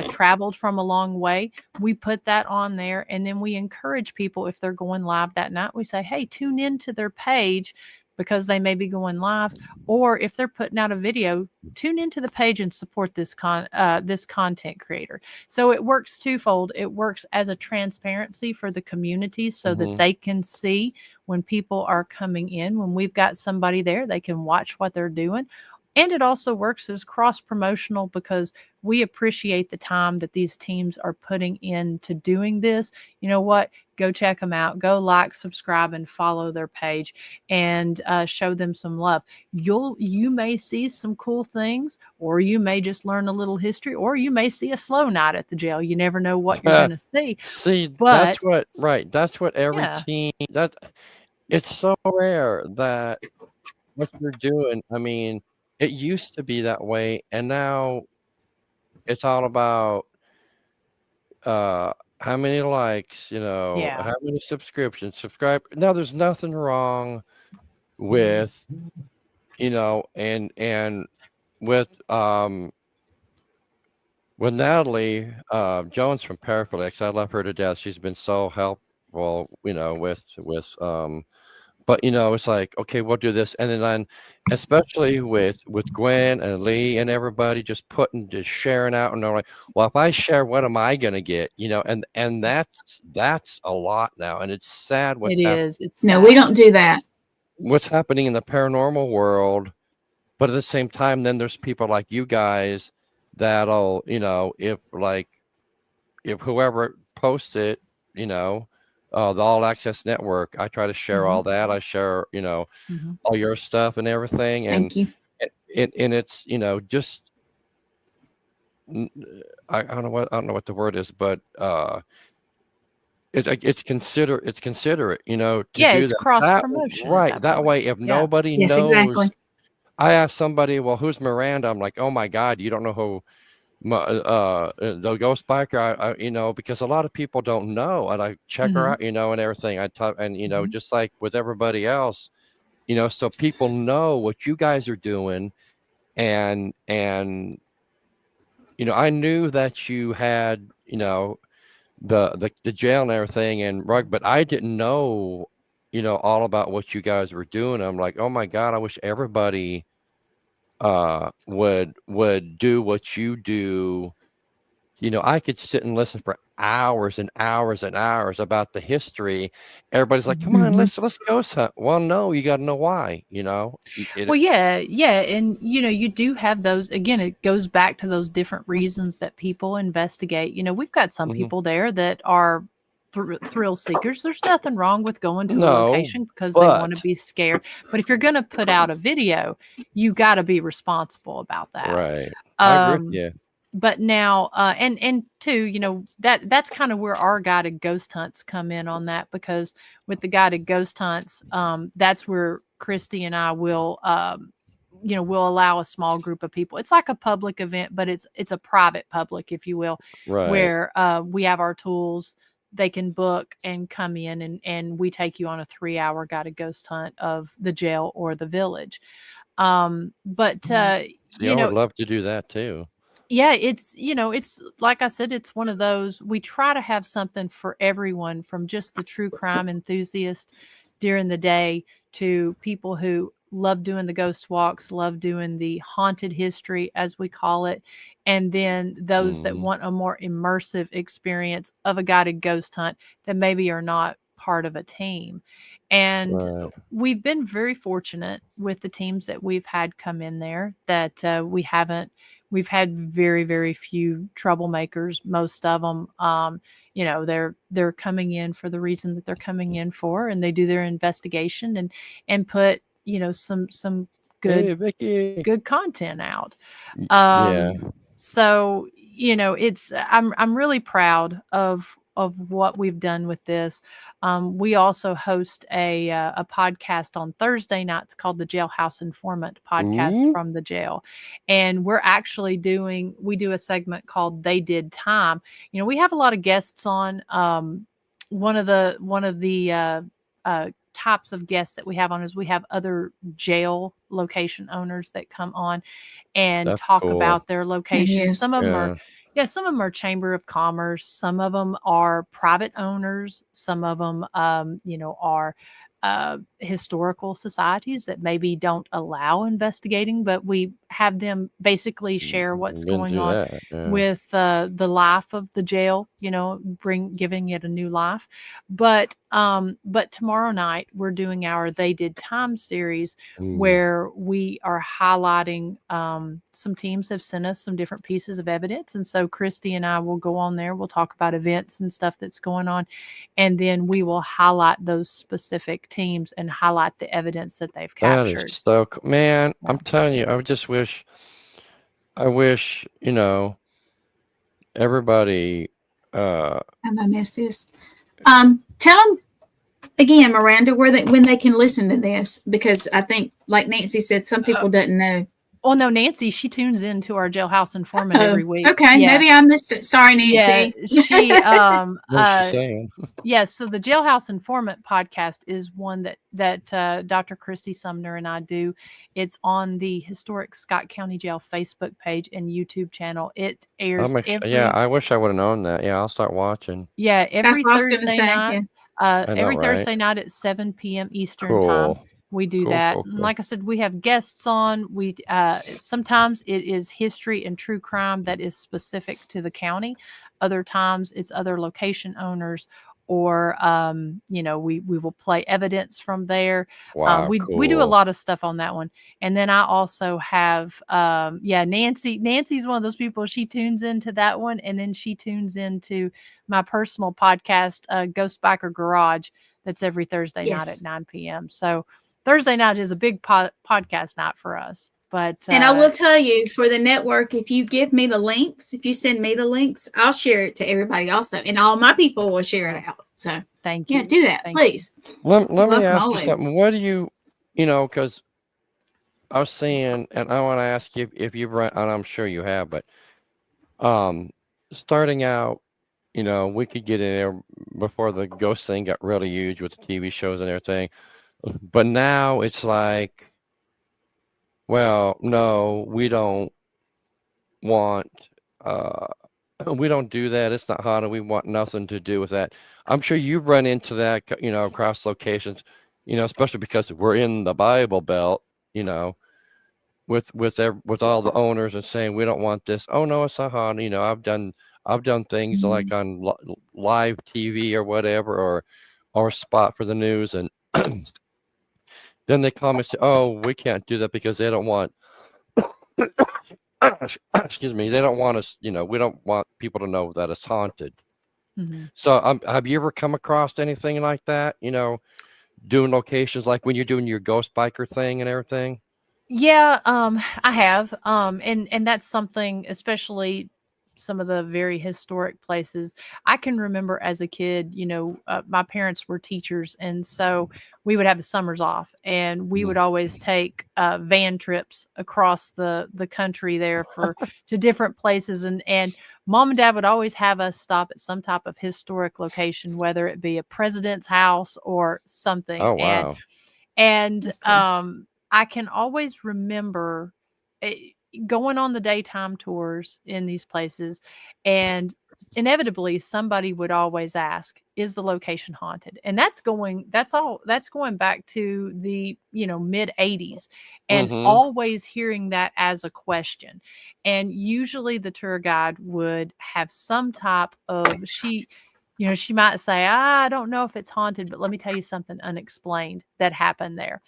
traveled from a long way, we put that on there. And then we encourage people, if they're going live that night, we say, hey, tune into their page because they may be going live. Or if they're putting out a video, tune into the page and support this content creator. So it works twofold. It works as a transparency for the community so that they can see when people are coming in. When we've got somebody there, they can watch what they're doing. And it also works as cross-promotional because we appreciate the time that these teams are putting into doing this. You know what? Go check them out. Go like, subscribe, and follow their page and show them some love. You may see some cool things, or you may just learn a little history, or you may see a slow night at the jail. You never know what you're going to see. See, But that's what every yeah. team it's so rare that what you're doing. I mean, it used to be that way, and now it's all about how many likes, Yeah. how many subscriptions, subscribe. Now, there's nothing wrong with, and with Natalie Jones from Paraflix. I love her to death. She's been so helpful, with but it's like, okay, we'll do this, and then especially with Gwen and Lee and everybody just sharing out, and they're like, well, if I share, what am I gonna get? And that's a lot now, and it's sad It is. It's No, we sad. don't do that. what's happening in the paranormal world. But at the same time, then there's people like you guys that'll, if whoever posts it, the All Access Network, I try to share all that. I share, all your stuff and everything. And Thank you. and it's, just I don't know what the word is, but it's considerate, to Yeah, do it's that. cross-promotion at Right. that That point. way, if Yeah. nobody Yes, knows, exactly. I asked somebody, well, who's Miranda? I'm like, oh my God, you don't know who the ghost biker, because a lot of people don't know, and I check her out, and everything. And just like with everybody else, so people know what you guys are doing, and I knew that you had, the jail and everything and rug, but I didn't know, all about what you guys were doing. I'm like, oh my God, I wish everybody would do what you do. I could sit and listen for hours and hours and hours about the history. Everybody's like, come on, let's ghost hunt. Well, no, you got to know why, Well, yeah, and you do have those. Again, it goes back to those different reasons that people investigate. We've got some people there that are thrill seekers. There's nothing wrong with going to a location because they want to but be scared. But if you're going to put out a video, you got to be responsible about that. right. I agree with you. But now, and two, that's kind of where our guided ghost hunts come in on that, because with the guided ghost hunts, that's where Christy and I will, we'll allow a small group of people. It's like a public event, but it's a private public, if you will, Right. where we have our tools. They can book and come in, and we take you on a 3-hour guided ghost hunt of the jail or the village. But See, I would love to do that too. yeah, it's like I said, it's one of those, we try to have something for everyone, from just the true crime enthusiast during the day to people who love doing the ghost walks, love doing the haunted history, as we call it, and then those that want a more immersive experience of a guided ghost hunt that maybe are not part of a team. And Right. we've been very fortunate with the teams that we've had come in there that we've had very, very few troublemakers. Most of them, they're coming in for the reason that they're coming in for, and they do their investigation and put, some Hey, good Vicky. content out. Yeah. So, it's, I'm really proud of of what we've done with this. We also host a podcast on Thursday nights called the Jailhouse Informant Podcast Ooh. from the jail, and we're actually we do a segment called They Did Time. You know, we have a lot of guests on. One of the types of guests that we have on is we have other jail location owners that come on and That's talk cool. about their locations. Yes. Some of them are, Yeah. some of them are Chamber of Commerce. Some of them are private owners. Some of them, are historical societies that maybe don't allow investigating, but we have them basically share what's Been going through on that. Yeah. with the life of the jail, giving it a new life. But tomorrow night we're doing our They Did Time series, Ooh. where we are highlighting some teams have sent us some different pieces of evidence. And so Christy and I will go on there. We'll talk about events and stuff that's going on. And then we will highlight those specific teams and highlight the evidence that they've That captured. is so cool. Man, Yeah. I'm telling you, I wish, everybody, Have I missed this? Tell them again, Miranda, when they can listen to this, because I think, like Nancy said, some people doesn't know. Oh no, Nancy, she tunes into our Jailhouse Informant every week. Okay, Yeah. maybe I missed it. Sorry, Nancy. Yeah, she what's she saying? yeah, so the Jailhouse Informant podcast is one that Dr. Christy Sumner and I do. It's on the Historic Scott County Jail Facebook page and YouTube channel. It airs I wish I would have known that. Yeah, I'll start watching. Yeah, every what I was gonna Thursday say, night. yeah. Every right? Thursday night at 7 p.m. Eastern time. Cool. We do Cool, that. cool, And cool. like I said, we have guests on. We sometimes it is history and true crime that is specific to the county. Other times it's other location owners, or we will play evidence from there. Wow, we do a cool. lot of stuff on that one. And then I also have Nancy's one of those people. She tunes into that one, and then she tunes into my personal podcast, Ghost Biker Garage. That's every Thursday night at 9 p.m. So Thursday night is a big podcast night for us. But and I will tell you, for the network, if you give me the links, if you send me the links, I'll share it to everybody also, and all my people will share it out. So thank you. Yeah, do that, please. Let me Welcome ask always. you something. What do you, because I was saying, and I want to ask you if you've run, and I'm sure you have, but starting out, we could get in there before the ghost thing got really huge with the TV shows and everything. But now it's like, well, no, we don't want, we don't do that. It's not haunted. We want nothing to do with that. I'm sure you run into that, across locations, especially because we're in the Bible Belt, with all the owners and saying we don't want this. Oh no, it's not haunted. I've done things like on live TV or whatever, or spot for the news, and then they come and say, oh, we can't do that because they don't want excuse me, they don't want us, we don't want people to know that it's haunted. Mm-hmm. So have you ever come across anything like that, doing locations like when you're doing your ghost biker thing and everything? Yeah, I have. And that's something, especially some of the very historic places. I can remember as a kid, my parents were teachers, and so we would have the summers off, and we would always take van trips across the country there to different places, and Mom and Dad would always have us stop at some type of historic location, whether it be a president's house or something. Oh wow. And That's cool. I can always remember going on the daytime tours in these places, and inevitably somebody would always ask, is the location haunted? And that's going back to the mid 80s, and always hearing that as a question. And usually the tour guide would have some type of, she might say, I don't know if it's haunted, but let me tell you something unexplained that happened there.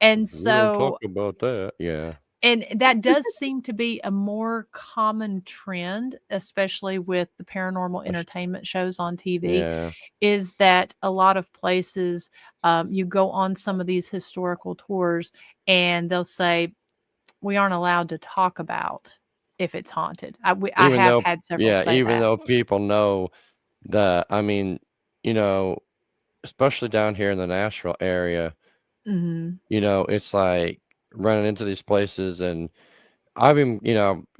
And We don't so, talk about that. Yeah. and that does seem to be a more common trend, especially with the paranormal entertainment shows on TV, Yeah. is that a lot of places, you go on some of these historical tours and they'll say, we aren't allowed to talk about if it's haunted. I have had several say even that. though people know I mean, you know, especially down here in the Nashville area, Mhm. it's like running into these places, and I've been,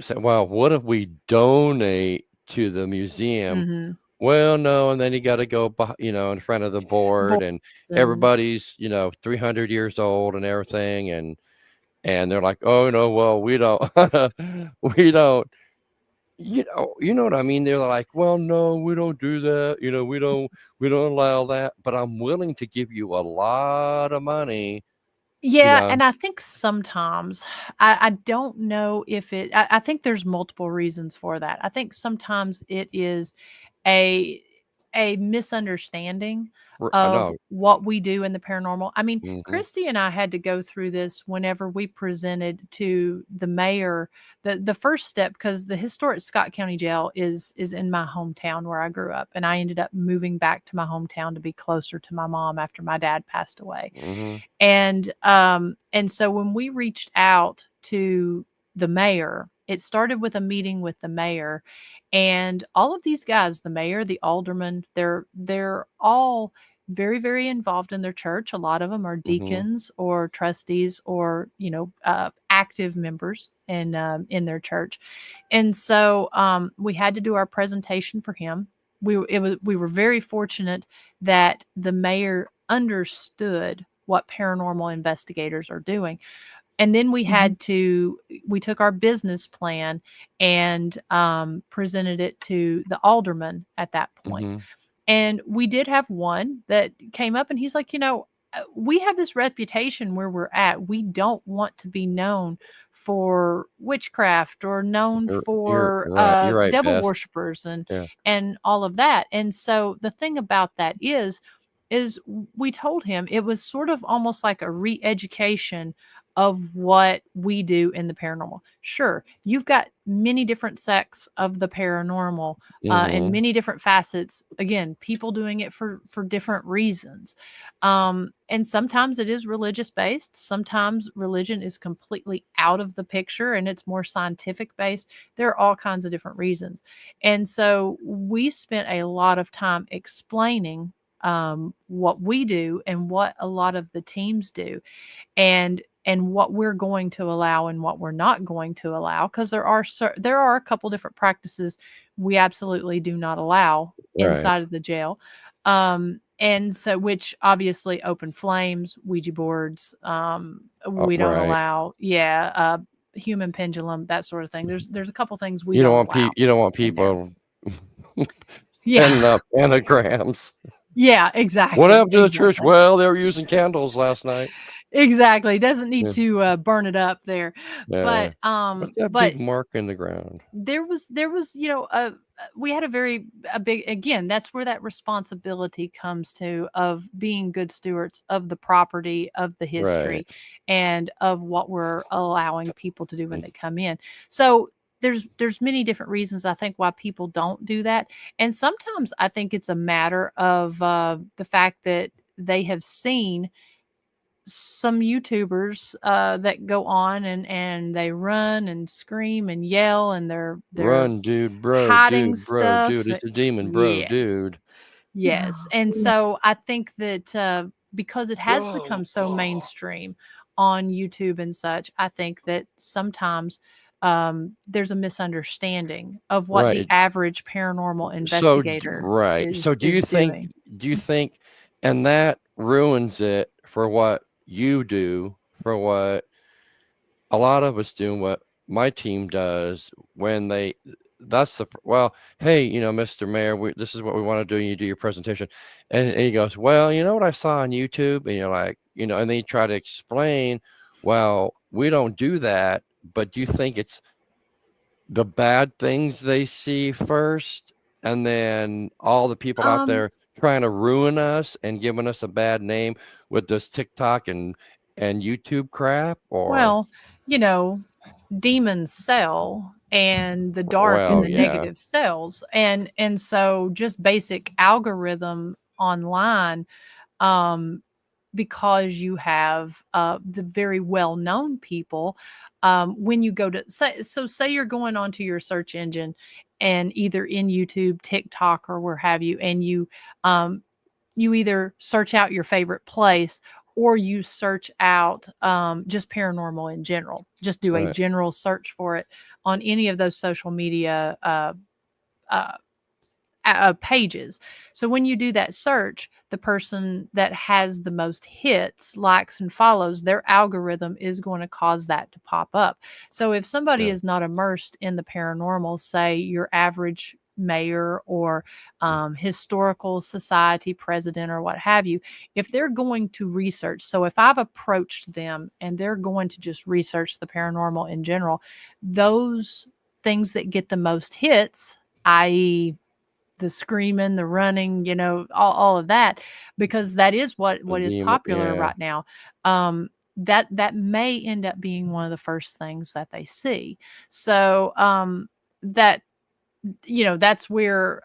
said, well, what if we donate to the museum? Mhm. Well, no, and then you got to go, in front of the board, and Boards and everybody's, 300 years old and everything, and they're like, oh no, well, we don't, we don't, you know what I mean? They're like, well, no, we don't do that, we don't allow that, but I'm willing to give you a lot of money, you yeah, know. and I think sometimes I don't know if I think there's multiple reasons for that. I think sometimes it is a misunderstanding I of know. what we do in the paranormal. I mean, Hmm. Christy and I had to go through this whenever we presented to the mayor the first step, because the historic Scott County Jail is in my hometown where I grew up, and I ended up moving back to my hometown to be closer to my mom after my dad passed away. Hmm. And so when we reached out to the mayor, it started with a meeting with the mayor, and all of these guys, the mayor, the alderman, they're all very, very involved in their church. A lot of them are Hmm. deacons or trustees or active members in their church. And so we had to do our presentation for him. We were very fortunate that the mayor understood what paranormal investigators are doing. And then Mhm. we took our business plan and presented it to the alderman at that point. Hmm. And we did have one that came up, and he's like, we have this reputation where we're at. We don't want to be known for witchcraft or known You're for right. You're right, devil Beth. worshippers Yeah. and all of that. And so the thing about that is we told him it was sort of almost like a re-education of what we do in the paranormal. Sure, you've got many different sects of the paranormal and Hmm. many different facets. Again, people doing it for different reasons, and sometimes it is religious based. Sometimes religion is completely out of the picture and it's more scientific based. There are all kinds of different reasons, and so we spent a lot of time explaining what we do and what a lot of the teams do, and what we're going to allow and what we're not going to allow, because there are a couple different practices we absolutely do not allow Right. inside of the jail, and so, which obviously open flames, Ouija boards, we don't Right. allow, human pendulum, that sort of thing. There's a couple things we You don't don't want allow you don't want in there. people Yeah. sending up anagrams. Yeah, What exactly, happened to the church? exactly. Well, they were using candles last night. Exactly, doesn't need Yeah. to, burn it up there, Yeah. What's that but big mark in the ground? there was, we had a big, again, that's where that responsibility comes to, of being good stewards of the property, of the Right. history, and of what we're allowing people to do when they come in. So there's many different reasons I think why people don't do that, and sometimes I think it's a matter of the fact that they have seen some YouTubers that go on and they run and scream and yell, and they're Run, dude, hiding bro, stuff. dude. It's a demon, bro, Yes. dude. Yes. Oh, And goodness. so I think that because it has become so mainstream on YouTube and such, I think that sometimes there's a misunderstanding of what the Right. average paranormal So investigator right. So is do you is think doing. do you think and that ruins it for what you do, for what a lot of us do, what my team does when they that's the well, hey, Mr. Mayor, this is what we want to do. You do your presentation, and he goes, well, you know what I saw on YouTube, and you're like, and then you try to explain, well, we don't do that, but do you think it's the bad things they see first, and then all the people out Um, there trying to ruin us and giving us a bad name with this TikTok and YouTube crap, or well, you know, demons sell and the dark and well, the yeah, negative sells, and so just basic algorithm online, um because you have the very well known people, when you go to say, so say you're going onto your search engine and either in YouTube, TikTok, or where have you, and you either search out your favorite place or you search out just paranormal in general. Just do a Right. general search for it on any of those social media pages. So when you do that search, the person that has the most hits, likes, and follows, their algorithm is going to cause that to pop up. So if somebody Yeah. is not immersed in the paranormal, say your average mayor or historical society president or what have you, if they're going to research, so if I've approached them and they're going to just research the paranormal in general, those things that get the most hits, i.e., the screaming, the running, all of that, because that is what is popular Yeah. right now. That may end up being one of the first things that they see. So that that's where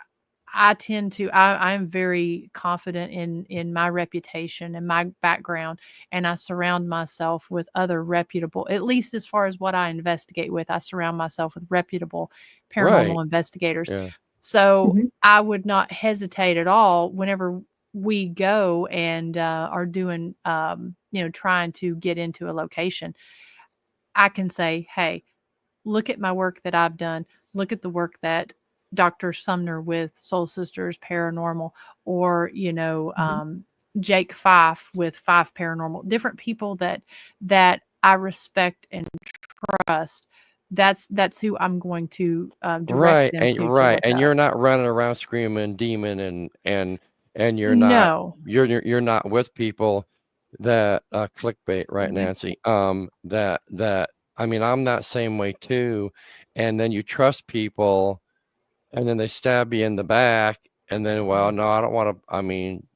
I tend to I'm very confident in my reputation and my background, and I surround myself with other reputable, at least as far as what I investigate with, I surround myself with reputable Right. paranormal investigators. Yeah. So Mhm. I would not hesitate at all whenever we go and are doing trying to get into a location. I can say, hey, look at my work that I've done. Look at the work that Dr. Sumner with Soul Sisters Paranormal, or Mhm. Jake Fife with Fife Paranormal. Different people that I respect and trust. That's who I'm going to direct them to Right, look and up. you're not running around screaming demon, and No. you're not with people that clickbait, right, Right. Nancy? That I mean, I'm that same way too. And then you trust people, and then they stab you in the back, and then, well, no, I don't want to. I mean,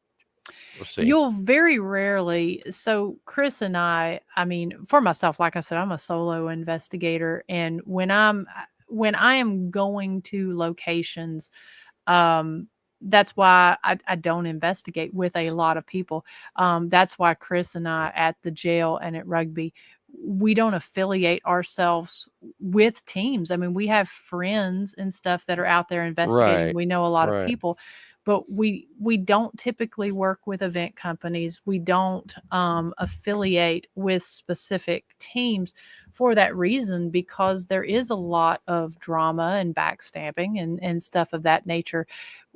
we'll see. You'll very rarely. So Chris and I mean, for myself, like I said, I'm a solo investigator, and when I am going to locations, that's why I don't investigate with a lot of people. That's why Chris and I at the jail and at rugby, we don't affiliate ourselves with teams. I mean, we have friends and stuff that are out there investigating. Right, We know a lot of right, people, but we don't typically work with event companies. We don't affiliate with specific teams for that reason, because there is a lot of drama and backstabbing and stuff of that nature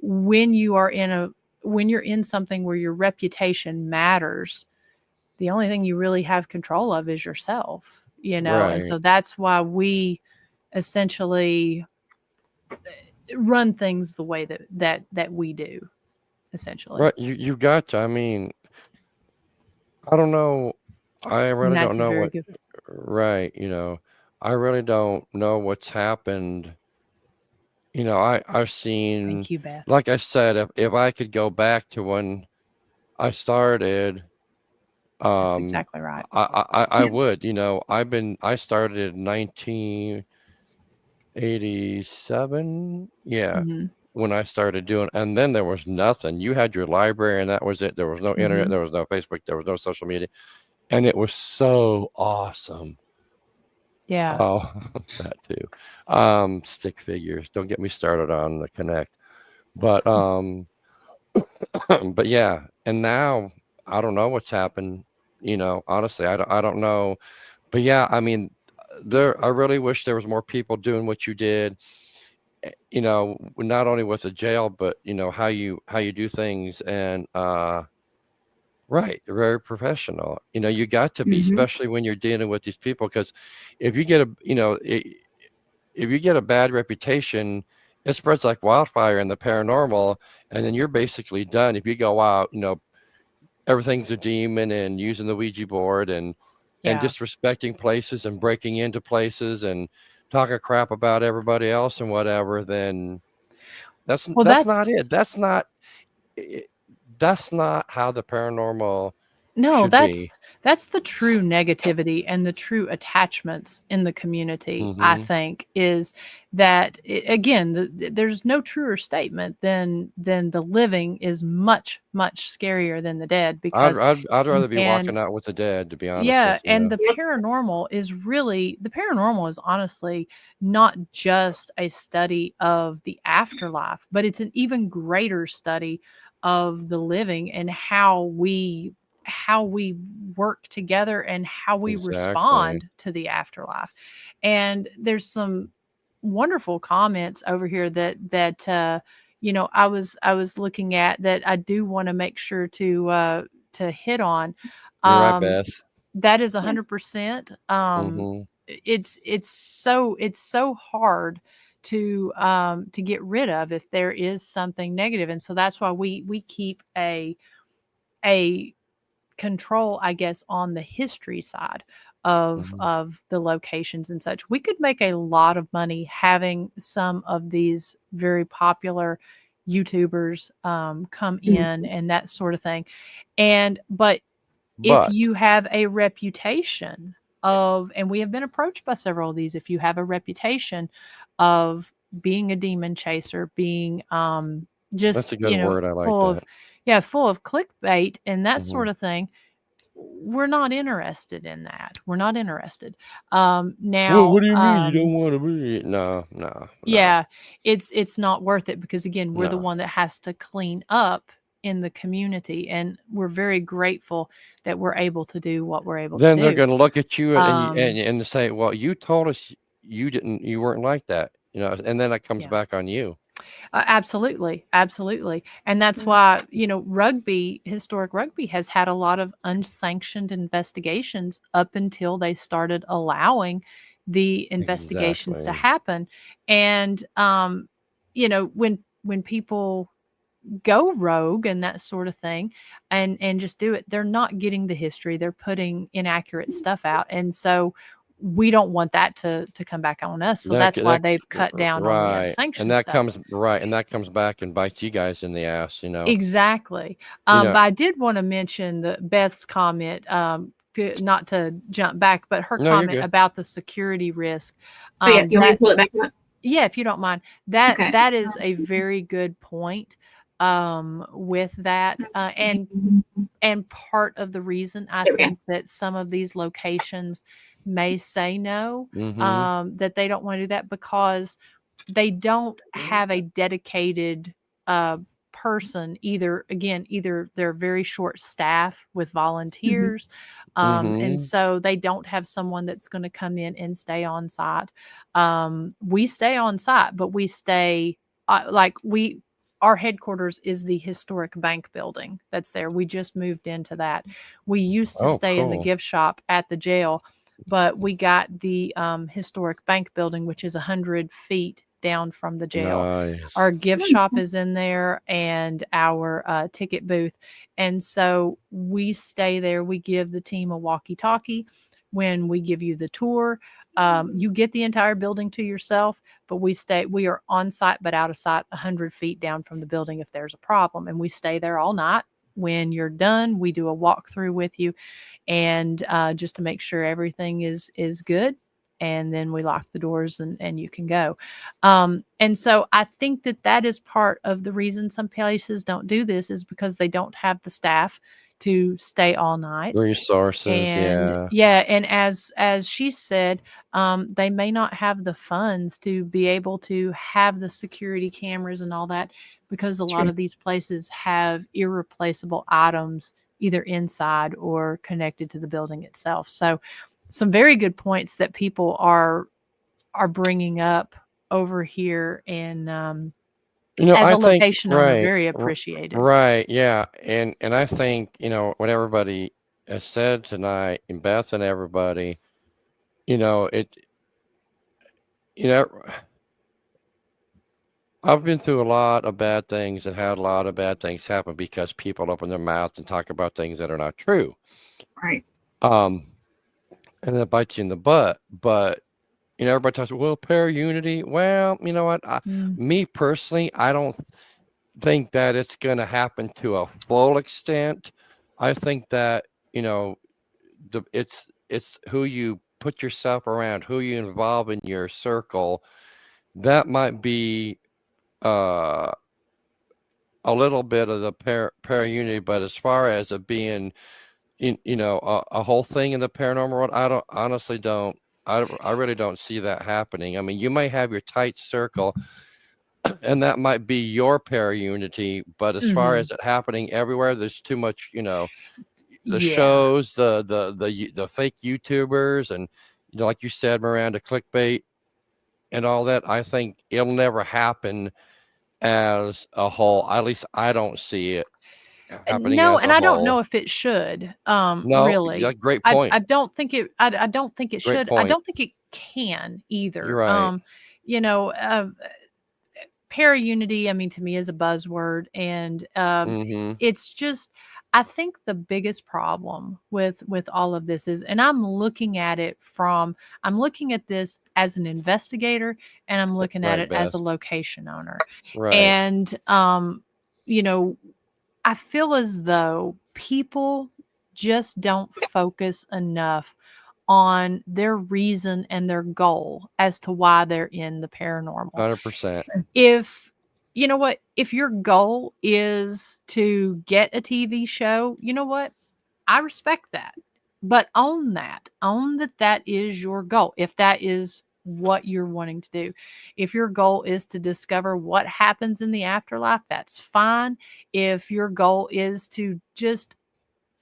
when you're in something where your reputation matters. The only thing you really have control of is yourself, and right, so that's why we essentially run things the way that we do, essentially. right. You got to. I mean, I don't know. I And really don't that's a know very what. good. Right, I really don't know what's happened. I've seen, Thank you, Beth. like I said, if I could go back to when I started, That's um, exactly right. I Yeah. would. I started in 1987. Yeah, Hmm. when I started doing, and then there was nothing. You had your library, and that was it. There was no internet. Hmm. There was no Facebook. There was no social media, and it was so awesome. Yeah. Oh, that too. Stick figures. Don't get me started on the Connect. But but yeah, and now I don't know what's happened. Honestly, I don't know. But yeah, I mean, I really wish there was more people doing what you did. Not only with the jail, but how you do things, and right, very professional. You got to be, Mhm. especially when you're dealing with these people, because if you get a, if you get a bad reputation, it spreads like wildfire in the paranormal, and then you're basically done. If you go out, everything's a demon, and using the Ouija board, and Yeah. disrespecting places, and breaking into places, and talking crap about everybody else and whatever, then Well, that's not that's it. It- that's not how the paranormal no, should that's be. That's the true negativity and the true attachments in the community, I Mm-hmm. think, is that again, there's no truer statement than the living is much, much scarier than the dead, because I'd rather be and walking out with the dead, to be honest yeah, with and you. the Yep. paranormal is really the paranormal is honestly not just a study of the afterlife, but it's an even greater study of the living and how we work together and how we Exactly. respond to the afterlife. And there's some wonderful comments over here that I was looking at that I do want to make sure to hit on. You're right, Um, Beth. that is Yeah. 100%. Mm-hmm. It's so hard to get rid of if there is something negative, and so that's why we keep a control, I guess, on the history side of Mm-hmm. of the locations and such. We could make a lot of money having some of these very popular YouTubers come in Mhm. and that sort of thing. But if But you have a reputation of, and we have been approached by several of these, if you have a reputation of being a demon chaser, being that's just a good word. I like full that. of, yeah, full of clickbait and that Mm-hmm. sort of thing, we're not interested in that. We're not interested. Well, what Now, do you mean you don't want to be? No, no, no, yeah, it's not worth it, because again, we're the no. one that has to clean up in the community, and we're very grateful that we're able to do what we're able to Then they're do. going to look at you and Um, and say, "Well, you told us you weren't like that," and then that comes yeah. back on you. Absolutely, absolutely, and that's Yeah. why historic rugby has had a lot of unsanctioned investigations up until they started allowing the investigations to Exactly. happen. And when people go rogue and that sort of thing, and just do it, they're not getting the history, they're putting inaccurate stuff out, and so we don't want that to come back on us, so That that's c- why that c- they've cut down on the right, and unsanctioned stuff. that comes back and bites you guys in the ass. Exactly. You know. But I did want to mention the Beth's comment, not to jump back, but her No, you're comment good. about the security risk. Oh yeah. You want me to That pull it back up? Yeah, if you don't mind, that Okay. that is a very good point. With that, and part of the reason I There we go. think that some of these locations may say no, Mm-hmm. that they don't want to do that, because they don't have a dedicated uh, person. Either they're very short staff with Mhm. volunteers, and Mm-hmm. so they don't have someone that's going to come in and stay on site. We stay on site, but we stay like we our headquarters is the historic bank building that's there. We just moved into that. We used to Oh, stay in the cool. gift shop at the jail, but we got the historic bank building, which is 100 feet down from the jail. Nice. Our gift shop is in there, and our ticket booth. And so we stay there. We give the team a walkie talkie when we give you the tour. You get the entire building to yourself, but we are on site but out of sight 100 feet down from the building if there's a problem. And we stay there all night. When you're done, we do a walkthrough with you, and just to make sure everything is good, and then we lock the doors, and you can go. And so I think that is part of the reason some places don't do this, is because they don't have the staff to stay all night. Resources, And yeah. yeah, and as she said, they may not have the funds to be able to have the security cameras and all that, because a lot True. of these places have irreplaceable items either inside or connected to the building itself. So some very good points that people are bringing up over here, and as I a think location owner, right, very appreciated. right, yeah, and I think what everybody has said tonight, and Beth and everybody, it, you know, I've been through a lot of bad things and had a lot of bad things happen because people open their mouth and talk about things that are not true. Right. Um, and that bites you in the butt. But everybody talks, well, pair unity. Well, you know what? Mm, Me personally, I don't think that it's going to happen to a full extent. I think that it's who you put yourself around, who you involve in your circle. That might be a little bit of the para unity, but as far as it being a whole thing in the paranormal world, I honestly don't. I really don't see that happening. I mean, you may have your tight circle, and that might be your para unity, but as far as it happening everywhere, there's too much. The shows, the fake YouTubers, and like you said, Miranda, clickbait and all that. I think it'll never happen as a whole. At least I don't see it happening No, as and a I don't know whole. if it should. No, Really, great I point. I don't think it. I don't think it Great should. I point. don't think it can You're either. right. You know, para unity, I mean, to me is a buzzword, and Mm-hmm. it's just, I think the biggest problem with all of this is, and I'm looking at this as an investigator, and I'm looking at Right, it as a Beth. location owner, Right. and you know, I feel as though people just don't focus enough on their reason and their goal as to why they're in the paranormal. 100%. If you know what, if your goal is to get a TV show, you know what? I respect that. But own that. Own that that is your goal. If that is what you're wanting to do. If your goal is to discover what happens in the afterlife, that's fine. If your goal is to just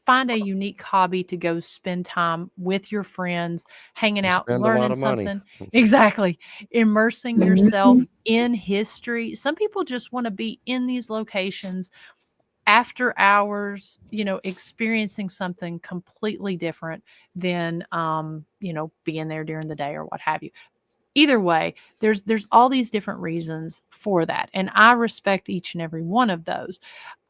find a unique hobby to go spend time with your friends, hanging You out, spend a lot learning of money. something. Exactly. Immersing yourself in history. Some people just want to be in these locations after hours, experiencing something completely different than, being there during the day or what have you. Either way, there's all these different reasons for that, and I respect each and every one of those.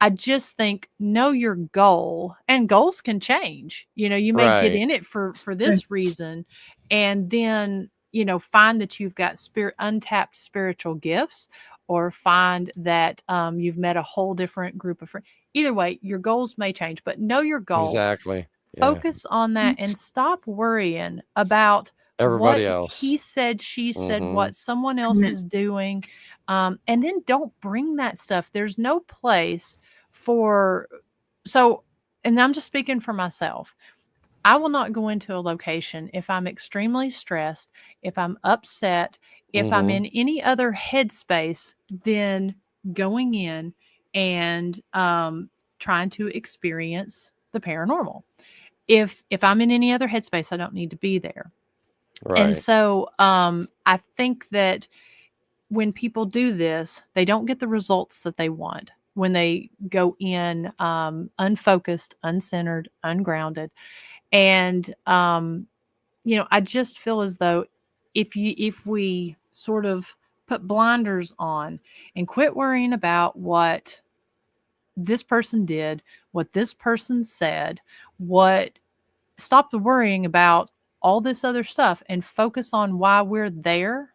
I just think, know your goal, and goals can change. You may get Right. in it for this reason, and then find that you've got untapped spiritual gifts, or find that you've met a whole different group of friends. Either way, your goals may change, but know your goal. Exactly. Yeah. Focus on that and stop worrying about what Everybody else. he said, she said, Mm-hmm. what someone else is doing. And then don't bring that stuff. There's no place for, and I'm just speaking for myself. I will not go into a location if I'm extremely stressed, if I'm upset, if I'm in any other headspace than going in and trying to experience the paranormal. If I'm in any other headspace, I don't need to be there. Right. And so I think that when people do this, they don't get the results that they want when they go in unfocused, uncentered, ungrounded. And I just feel as though if we sort of put blinders on and quit worrying about what this person did, what this person said, stop the worrying about all this other stuff and focus on why we're there,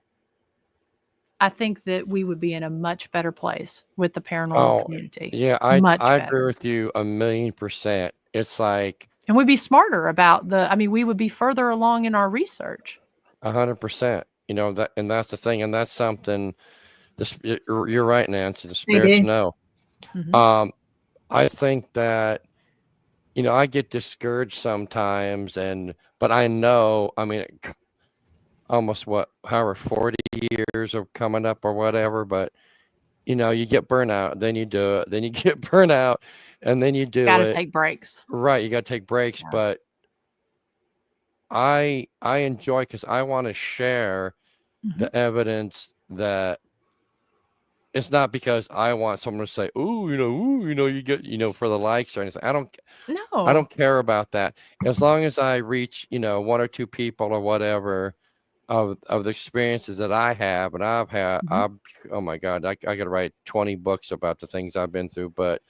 I think that we would be in a much better place with the paranormal community. Yeah, I Much agree better. with you 1,000,000%. It's like And we'd be smarter about we would be further along in our research. 100%. And that's the thing, and that's something. You're right, Nancy. The spirits know. I think that I get discouraged sometimes, but I know. I mean, almost however 40 years are coming up or whatever, but you get burnout, then you do it, then you get burnout, and then you do Gotta it. take breaks. Right, you got to take breaks, Yeah. but I enjoy, because I want to share the evidence. That it's not because I want someone to say, "Ooh, you get, for the likes or anything." I don't care about that. As long as I reach, one or two people or whatever of the experiences that I have, and I've had, oh my God, I got to write 20 books about the things I've been through, but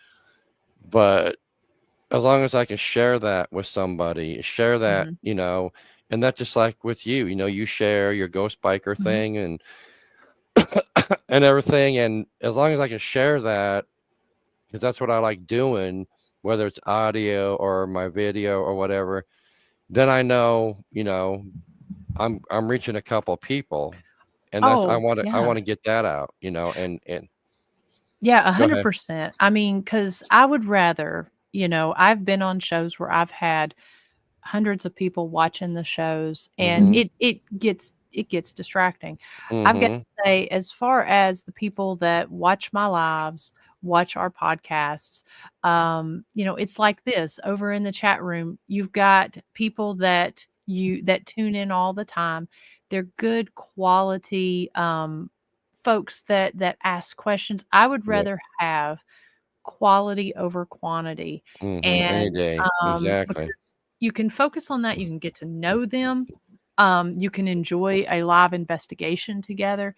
as long as I can share that with somebody, share that, and that's just like with you, you share your ghost biker thing and everything. And as long as I can share that, because that's what I like doing, whether it's audio or my video or whatever, then I know, I'm reaching a couple people, and that's Oh, I yeah. want to get that out, and Yeah, go ahead. 100%. I mean, because I would rather, I've been on shows where I've had hundreds of people watching the shows, and Mm-hmm. it gets distracting. I've got Mm-hmm. to say, as far as the people that watch my lives, watch our podcasts, it's like this over in the chat room. You've got people that tune in all the time. They're good quality folks that ask questions. I would Yeah. rather have quality over quantity. Mm-hmm. Any And day. Exactly. because you can focus on that, you can get to know them, you can enjoy a live investigation together.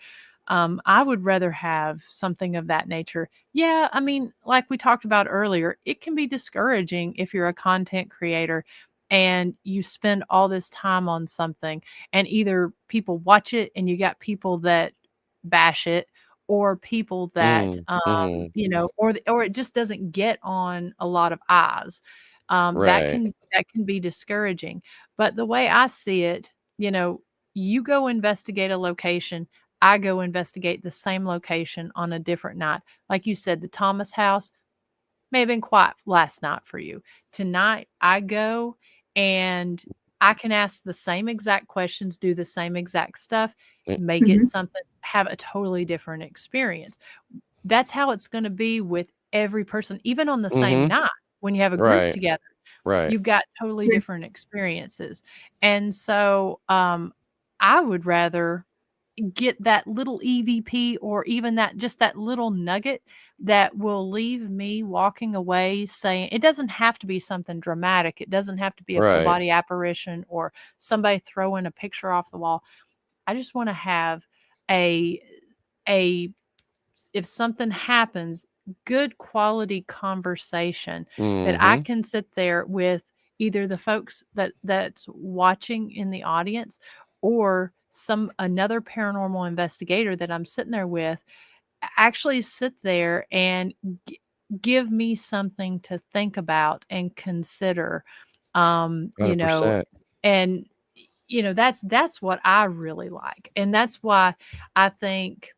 I would rather have something of that nature. Yeah, I mean, like we talked about earlier, it can be discouraging if you're a content creator and you spend all this time on something, and either people watch it and you got people that bash it, or people that Mm-hmm. or it just doesn't get on a lot of eyes. That Right. can be discouraging. But the way I see it, you go investigate a location, I go investigate the same location on a different night. Like you said, the Thomas house may have been quiet last night for you. Tonight, I go and I can ask the same exact questions, do the same exact stuff, Eh, may get Mhm. something, have a totally different experience. That's how it's going to be with every person, even on the same Mm-hmm. night when you have a group Right. together. Right. You've got totally different experiences. And so I would rather get that little EVP, or even that little nugget that will leave me walking away saying, it doesn't have to be something dramatic. It doesn't have to be a full Right. body apparition or somebody throwing a picture off the wall. I just want to have a a if something happens, good quality conversation that I Mm-hmm. can sit there with either the folks that's watching in the audience, or another paranormal investigator that I'm sitting there with, actually sit there and give me something to think about and consider. um you know 100%. and that's what I really like, and that's why I think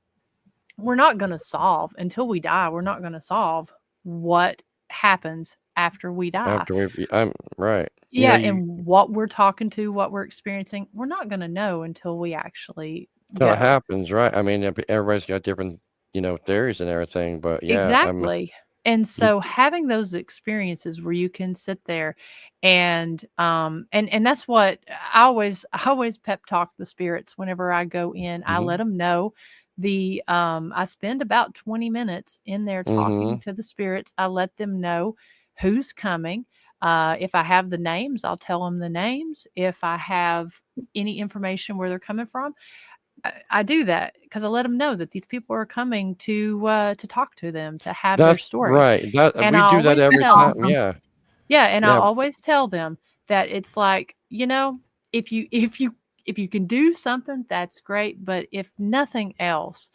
we're not going to solve until we die. We're not going to solve what happens after we die. After I'm right. Yeah, You and what we're talking to, what we're experiencing, we're not going to know until we actually till it go. happens, right? I mean, everybody's got different, theories and everything, but yeah, Exactly. And you, so having those experiences where you can sit there and that's what I always pep talk the spirits whenever I go in. I mm-hmm. let them know I spend about 20 minutes in there talking Mm-hmm. to the spirits. I let them know who's coming. If I have the names, I'll tell them the names. If I have any information where they're coming from, I do that because I let them know that these people are coming to talk to them, to have their That's story. right. That And we I do that always every That's tell time. them, awesome. Yeah. yeah, and I Yeah. always tell them that it's like, if you can do something, that's great. But if nothing else,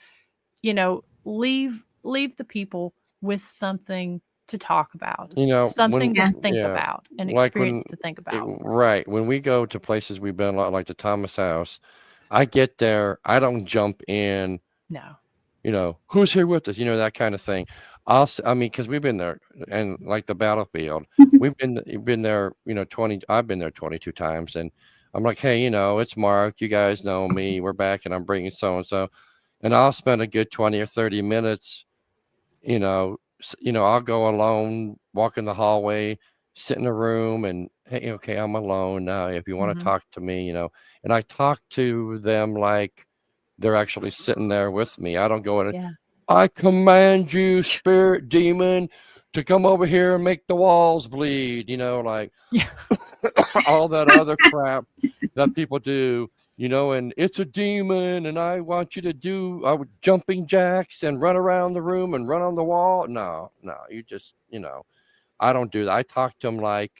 leave the people with something to talk about, When something to Yeah. think yeah, about, an like experience to think about. right, when we go to places we've been a lot, like the Thomas house, I get there, I don't jump in, No. who's here with us, that kind of thing. I mean, because we've been there, and like the battlefield, we've been there, 20, I've been there 22 times, and I'm like, hey, it's Mark, you guys know me, we're back, and I'm bringing so and so, and I'll spend a good 20 or 30 minutes, I'll go alone, walk in the hallway, sit in a room, and hey, okay, I'm alone now. If you want to Hmm. talk to me, and I talk to them like they're actually sitting there with me. I don't go in. Yeah. I command you, spirit demon, to come over here and make the walls bleed. Like Yeah. all that other crap that people do. And it's a demon, and I want you to do jumping jacks and run around the room and run on the wall. No, you just, I don't do that. I talk to them like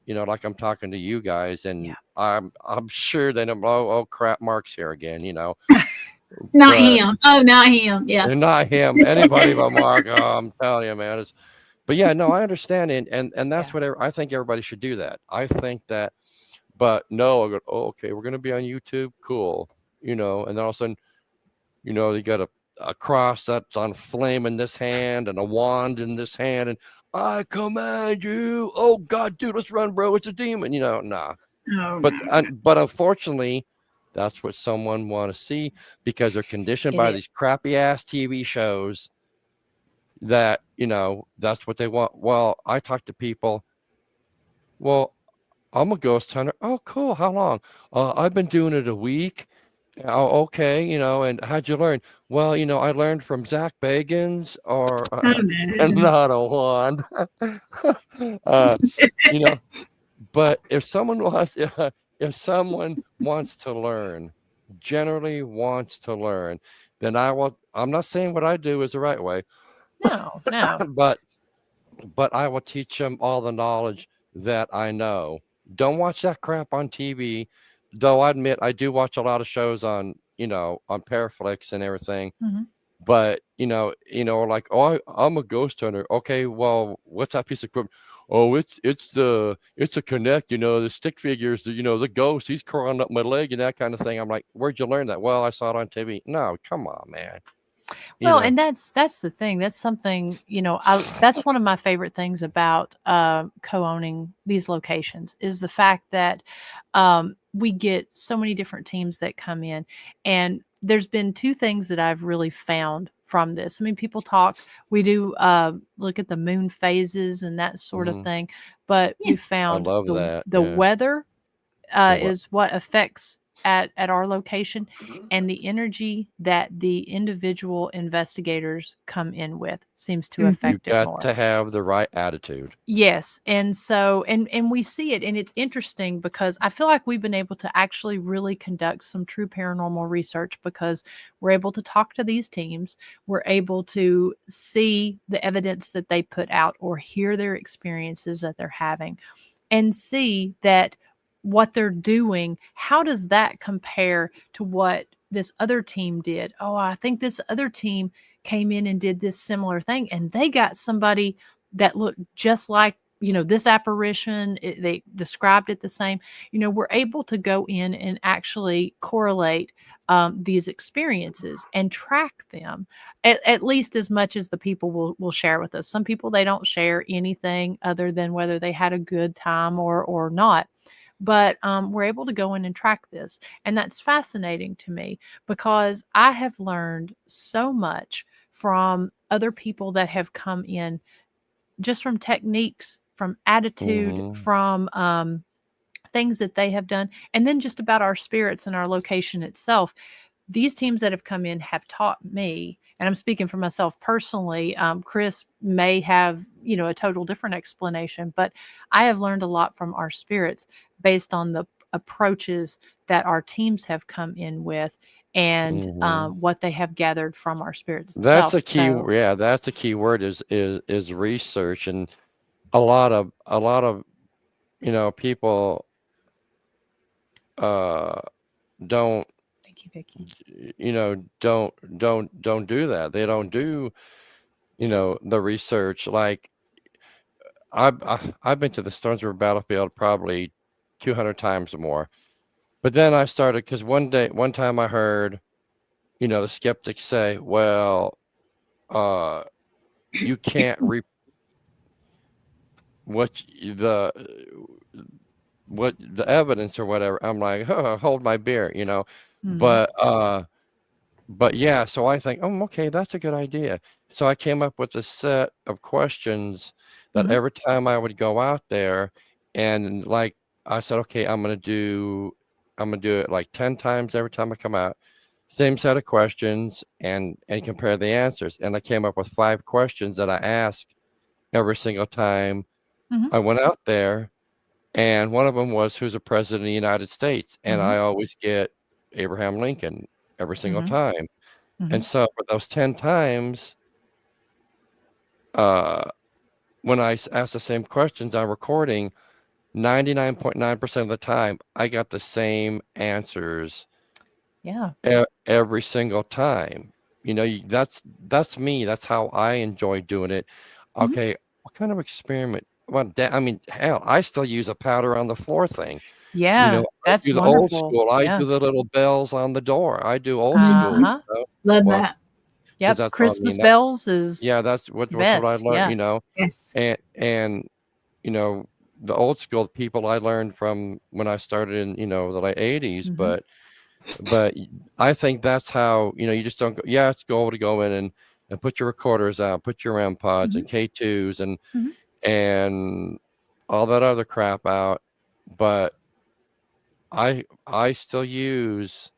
I'm talking to you guys, and Yeah. I'm sure they know. Oh crap, Mark's here again. Not But him. Oh, not him. Yeah. and not him, anybody but Mark. Oh, I'm telling you, man. But yeah, no, I understand, and that's Yeah. what I think everybody should do that. I think that. But no, I go, oh, okay, we're going to be on YouTube. Cool. And then all of a sudden, they got a cross that's on flame in this hand and a wand in this hand. And I command you. Oh, God, dude, let's run, bro. It's a demon. Nah. Oh, But no. but unfortunately, that's what someone want to see because they're conditioned It by is. these crappy ass TV shows that, that's what they want. Well, I talk to people. Well, I'm a ghost hunter. Oh, cool. How long? I've been doing it a week. Oh, okay. And how'd you learn? Well, I learned from Zach Bagans or Oh, and no. not a wand. uh, you know, but if someone wants to learn, generally wants to learn, then I'm not saying what I do is the right way, No. but I will teach them all the knowledge that I know. Don't watch that crap on TV. Though I admit I do watch a lot of shows on, on Paraflix and everything. Mhm. But like, oh, I'm a ghost hunter. Okay, well, what's that piece of equipment? Oh, it's a Connect. The stick figures. The ghost. He's crawling up my leg and that kind of thing. I'm like, where'd you learn that? Well, I saw it on TV. No, come on, man. Well, and that's the thing. That's something, that's one of my favorite things about co-owning these locations is the fact that we get so many different teams that come in. And there's been two things that I've really found from this. I mean, people talk, we do look at the moon phases and that sort of thing, but Yeah. we found love that, the yeah. weather The we- is what affects at our location, and the energy that the individual investigators come in with seems to Mhm. You've affect it got more. to have the right attitude. Yes, and so and we see it, and it's interesting because I feel like we've been able to actually really conduct some true paranormal research because we're able to talk to these teams, we're able to see the evidence that they put out or hear their experiences that they're having and see that what they're doing, how does that compare to what this other team did? Oh, I think this other team came in and did this similar thing, and they got somebody that looked just like this apparition. They described it the same. We're able to go in and actually correlate these experiences and track them at least as much as the people will share with us. Some people, they don't share anything other than whether they had a good time or not. But we're able to go in and track this. And that's fascinating to me because I have learned so much from other people that have come in, just from techniques, from attitude, Mhm. from things that they have done, and then just about our spirits and our location itself. These teams that have come in have taught me, and I'm speaking for myself personally. Chris may have, a total different explanation, but I have learned a lot from our spirits based on the approaches that our teams have come in with and Mhm. what they have gathered from our spirits That's themselves. the key. So, Yeah, that's the key word is research, and a lot of people don't thank you, Vicki. don't do that. They don't do the research. Like I've been to the Stones River battlefield probably 200 times or more. But then I started because one time I heard the skeptics say, well, you can't what the evidence or whatever. I'm like, oh, hold my beer, Mhm. But yeah, so I think, oh, okay, that's a good idea. So I came up with a set of questions that Mhm. every time I would go out there, and like I said, okay, I'm gonna do it like 10 times every time I come out, same set of questions, and compare the answers. And I came up with 5 questions that I ask every single time Mhm. I went out there. And one of them was, who's the president of the United States? And Mhm. I always get Abraham Lincoln every single Mhm. time. And Mhm. so for those 10 times, when I asked the same questions on recording, 99.9% of the time, I got the same answers Yeah. every single time. That's me. That's how I enjoy doing it. Mhm. Okay, what kind of experiment? I mean, hell, I still use a powder on the floor thing. Yeah, I that's do the old wonderful. school. I Yeah. do the little bells on the door. I do old school. Mhm. Uh-huh. Love Well, that. because Yep. that's what I Christmas mean. That bells is yeah, that's the what I best. learned. Yeah. Yes. And you know the old school people I learned from when I started in the late 80s. Hmm. But I think that's how you just don't go. Yeah, it's goal to go in and put your recorders out, put your RAM pods Mhm. and K2s Hmm. and all that other crap out. But I still use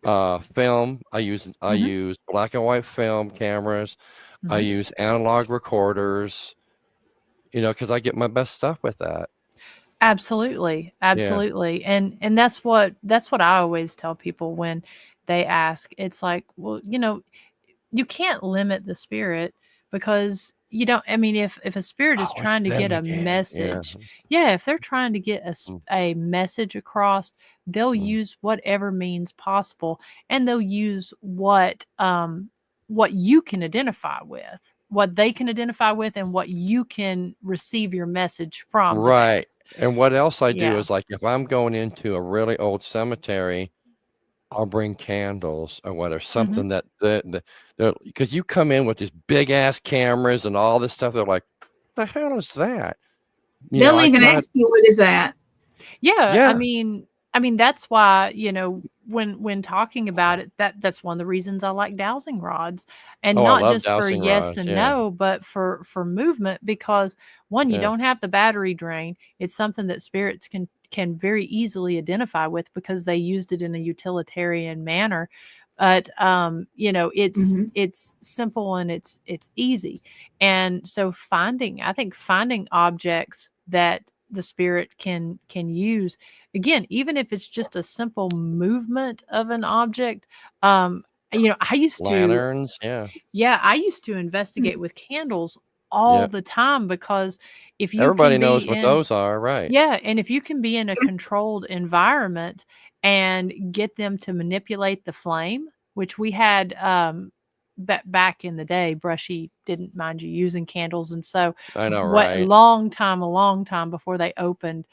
film. I Hmm. use black and white film cameras. I Hmm. use analog recorders, because I get my best stuff with that. Absolutely. Yeah. Absolutely. And that's what I always tell people when they ask. It's like, well, you can't limit the spirit because you don't. I mean, if a spirit is Oh, it's trying to them get a again. Yeah. message, yeah, if they're trying to get Mm, a message across, they'll mm. use whatever means possible, and they'll use what you can identify with, what they can identify with, and what you can receive your message from the Right. best. And what else I do Yeah. is like if I'm going into a really old cemetery, I'll bring candles or whatever, Hmm. something that because you come in with these big ass cameras and all this stuff, they're like, the hell is that? They'll I even try. ask you, "What is that?" Yeah, I Yeah. mean I mean that's why, when talking about it, that's one of the reasons I like dowsing rods, and Oh, I not love just for dowsing yes rods. and Yeah. no, but for movement, because one, you Yeah. don't have the battery drain. It's something that spirits can very easily identify with because they used it in a utilitarian manner. But it's Mhm. it's simple and it's easy. And so I think finding objects that the spirit can use, again, even if it's just a simple movement of an object. I used to Lanterns. Yeah. Yeah, I used to Mm. investigate with candles all Yep. the time, because if you can Everybody be knows what in those are, right? yeah, and if you can be in a controlled environment and get them to manipulate the flame, which we had back in the day, Brushy didn't mind you using candles, and so I know, what right? a long time before they opened,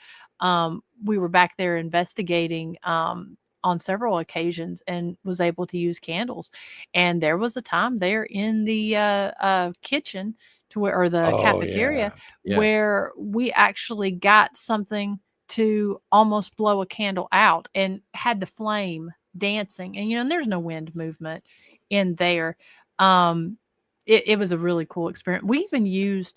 we were back there investigating on several occasions and was able to use candles. And there was a time there in the kitchen or the Oh cafeteria yeah, yeah. where we actually got something to almost blow a candle out and had the flame dancing. And there's no wind movement in there. Um, it was a really cool experience. We even used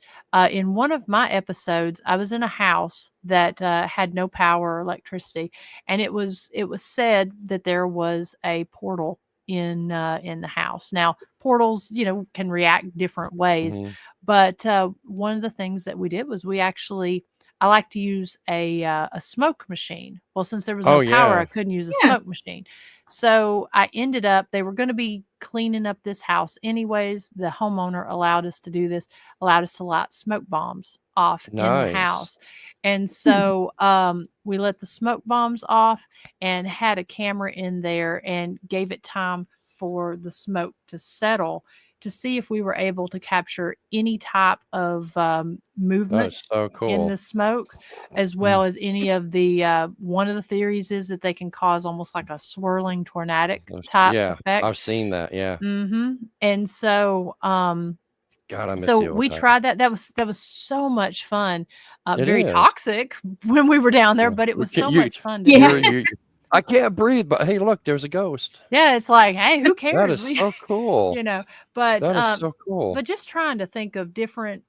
in one of my episodes, I was in a house that had no power or electricity, and it was said that there was a portal in the house. Now, portals, can react different ways, Hmm. but one of the things that we did was I like to use a smoke machine. Well, since there was Oh no power, I yeah. couldn't use a Yeah. smoke machine. So I ended up, they were going to be cleaning up this house anyways. The homeowner allowed us to do this, allowed us to light smoke bombs off in the Nice. house. And Hmm. so we let the smoke bombs off and had a camera in there and gave it time for the smoke to settle, to see if we were able to capture any type of That movement is so in cool. the smoke, as well as any of the one of the theories is that they can cause almost like a swirling tornadic type Yeah, I've effect. seen that. Yeah. And so God, I miss so the old we time. tried that. That was so much fun. It Very is. toxic when we were down there, Yeah. but it We was can't, so much fun to Yeah. do. I can't breathe, but hey, look, there's a ghost. Yeah, it's like, hey, who That cares? is so cool. you know, but That is um so cool. but just trying to think of different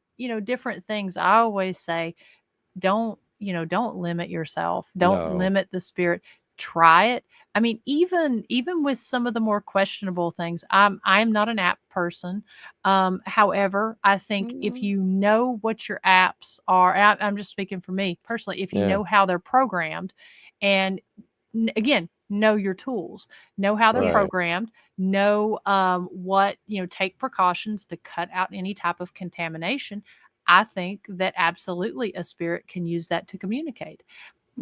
things. I always say, don't limit yourself, don't No. limit the spirit, try it. I mean, even with some of the more questionable things, I'm not an app person. However, I think if Mm. you know what your apps are, and I'm just speaking for me personally, if you Yeah. know how they're programmed, and again, know your tools, know how they're Yeah. Right. programmed, know what, take precautions to cut out any type of contamination. I think that absolutely a spirit can use that to communicate.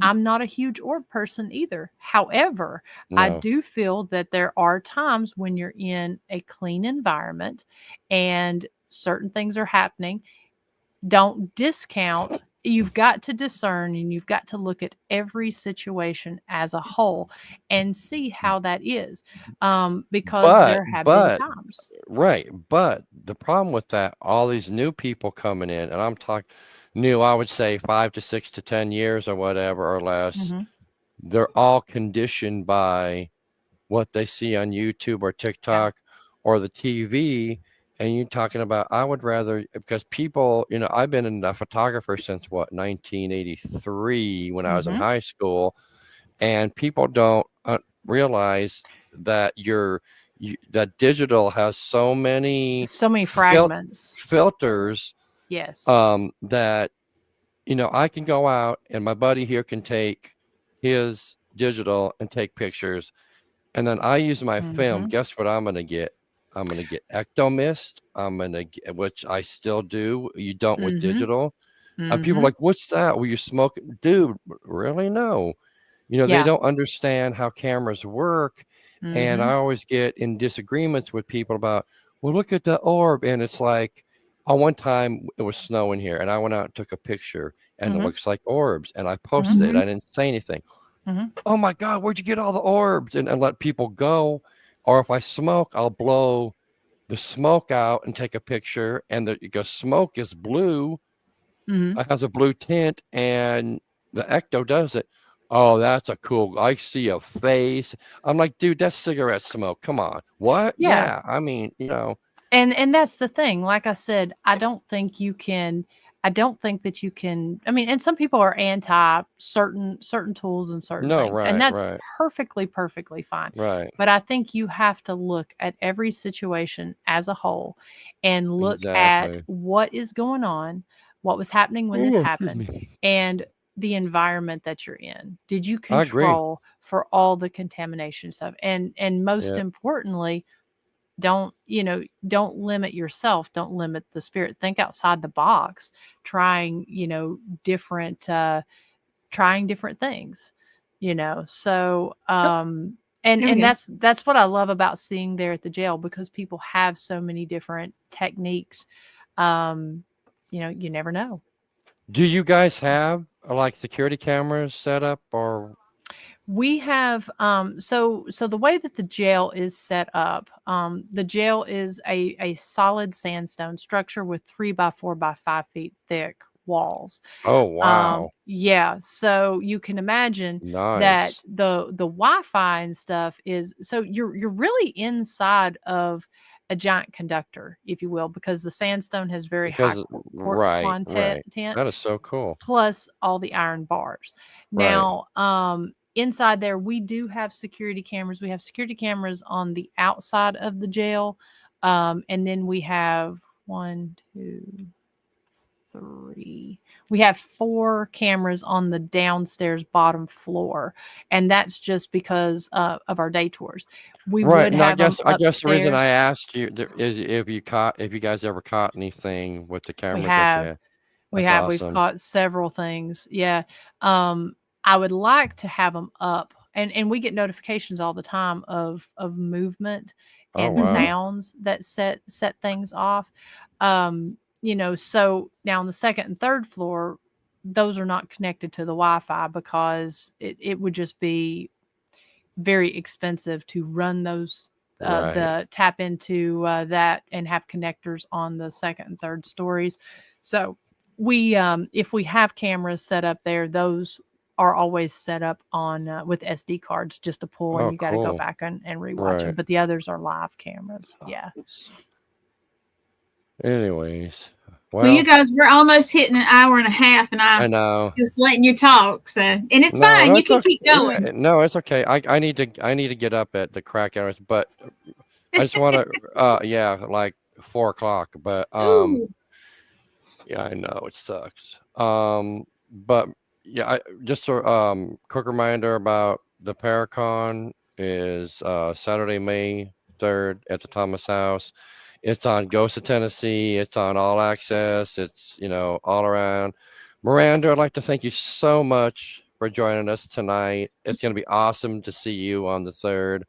I'm not a huge orb person either. However, I No. do feel that there are times when you're in a clean environment and certain things are happening. don't discount. You've got to discern, and you've got to look at every situation as a whole and see how that is, because But there have been but times. right, but the problem with that, all these new people coming in, and I'm talking new, I would say 5 to 6 to 10 years or whatever or less, Mhm. they're all conditioned by what they see on YouTube or Yeah. TikTok or the TV. And you're talking about, I would rather, because people, I've been a photographer since what, 1983 when I was in Mhm. high school, and people don't realize that that digital has so many So many fragments. filters, Yes. that I can go out and my buddy here can take his digital and take pictures, and then I use my film. Mhm. Guess what I'm gonna get? I'm gonna get ectomist. I'm gonna get, which I still do. You don't with Mhm. digital. And people are Mhm. like, what's that? Well, you smoking, dude? Really? No. They Yeah. don't understand how cameras work. And I Mhm. always get in disagreements with people about, well, look at the orb. And it's like, one time it was snowing here, and I went out and took a picture, and it Mhm. looks like orbs. And I Mhm. posted it. I didn't say anything. Mhm. Oh my God, where'd you get all the orbs? And let people go. Or if I smoke, I'll blow the smoke out and take a picture. And because smoke is blue, Mhm. it has a blue tint, and the ecto does it. Oh, that's a cool. I see a face. I'm like, dude, that's cigarette smoke. Come on. What? Yeah. Yeah. I mean, And that's the thing. Like I said, I don't think that you can. I mean, and some people are anti certain tools and certain no, things, and right, that's right, perfectly fine. right. But I think you have to look at every situation as a whole and look at Exactly. what is going on, what was happening when this Oh, excuse happened, me. and the environment that you're in. Did you I agree. control for all the contamination stuff? And most Yeah. importantly, don't limit yourself, don't limit the spirit, think outside the box, trying different trying different things, so There we and go. that's what I love about seeing there at the jail, because people have so many different techniques. um you never know. Do you guys have like security cameras set up or? We have so the way that the jail is set up, the jail is a solid sandstone structure with 3 by 4 by 5 feet thick walls. Oh, wow. Yeah, so you can imagine that Nice. the Wi-Fi and stuff is, so you're really inside of a giant conductor, if you will, because the sandstone has very high Because, quartz right, content, right. That is so cool. plus all the iron bars. Right. Now, inside there, we do have security cameras. We have security cameras on the outside of the jail. And then we have 1, 2, 3. We have 4 cameras on the downstairs bottom floor. And that's just because of our day tours. We Right. would And I have them guess the reason I upstairs. asked you is if you guys ever caught anything with the We cameras that you have. had. We That's have. We've awesome. caught several things. Yeah. Um, I would like to have them up, and we get notifications all the time of movement Oh, and Mhm. wow. sounds that set things off. So now on the second and third floor, those are not connected to the Wi-Fi, because it would just be very expensive to run those, Right. the tap into that and have connectors on the second and third stories. So we, if we have cameras set up there, those are always set up on with SD cards just to pull, and Oh, you got to go cool. back and rewatch them. Right. But the others are live cameras. Yeah. Anyways, Well, you well, guys, we're almost hitting an hour and a half, and I I know. just letting you talk. So, and it's No, fine. no, You it's can okay. keep going. No, it's okay. I need to get up at the crack hours, but I just want to, yeah, like 4 o'clock. But Ooh, yeah, I know it sucks. But yeah, just a quick reminder about the Paracon is Saturday, May 3rd at the Thomas House. It's on Ghost of Tennessee. It's on All Access. It's all around. Miranda, I'd like to thank you so much for joining us tonight. It's going to be awesome to see you on the 3rd.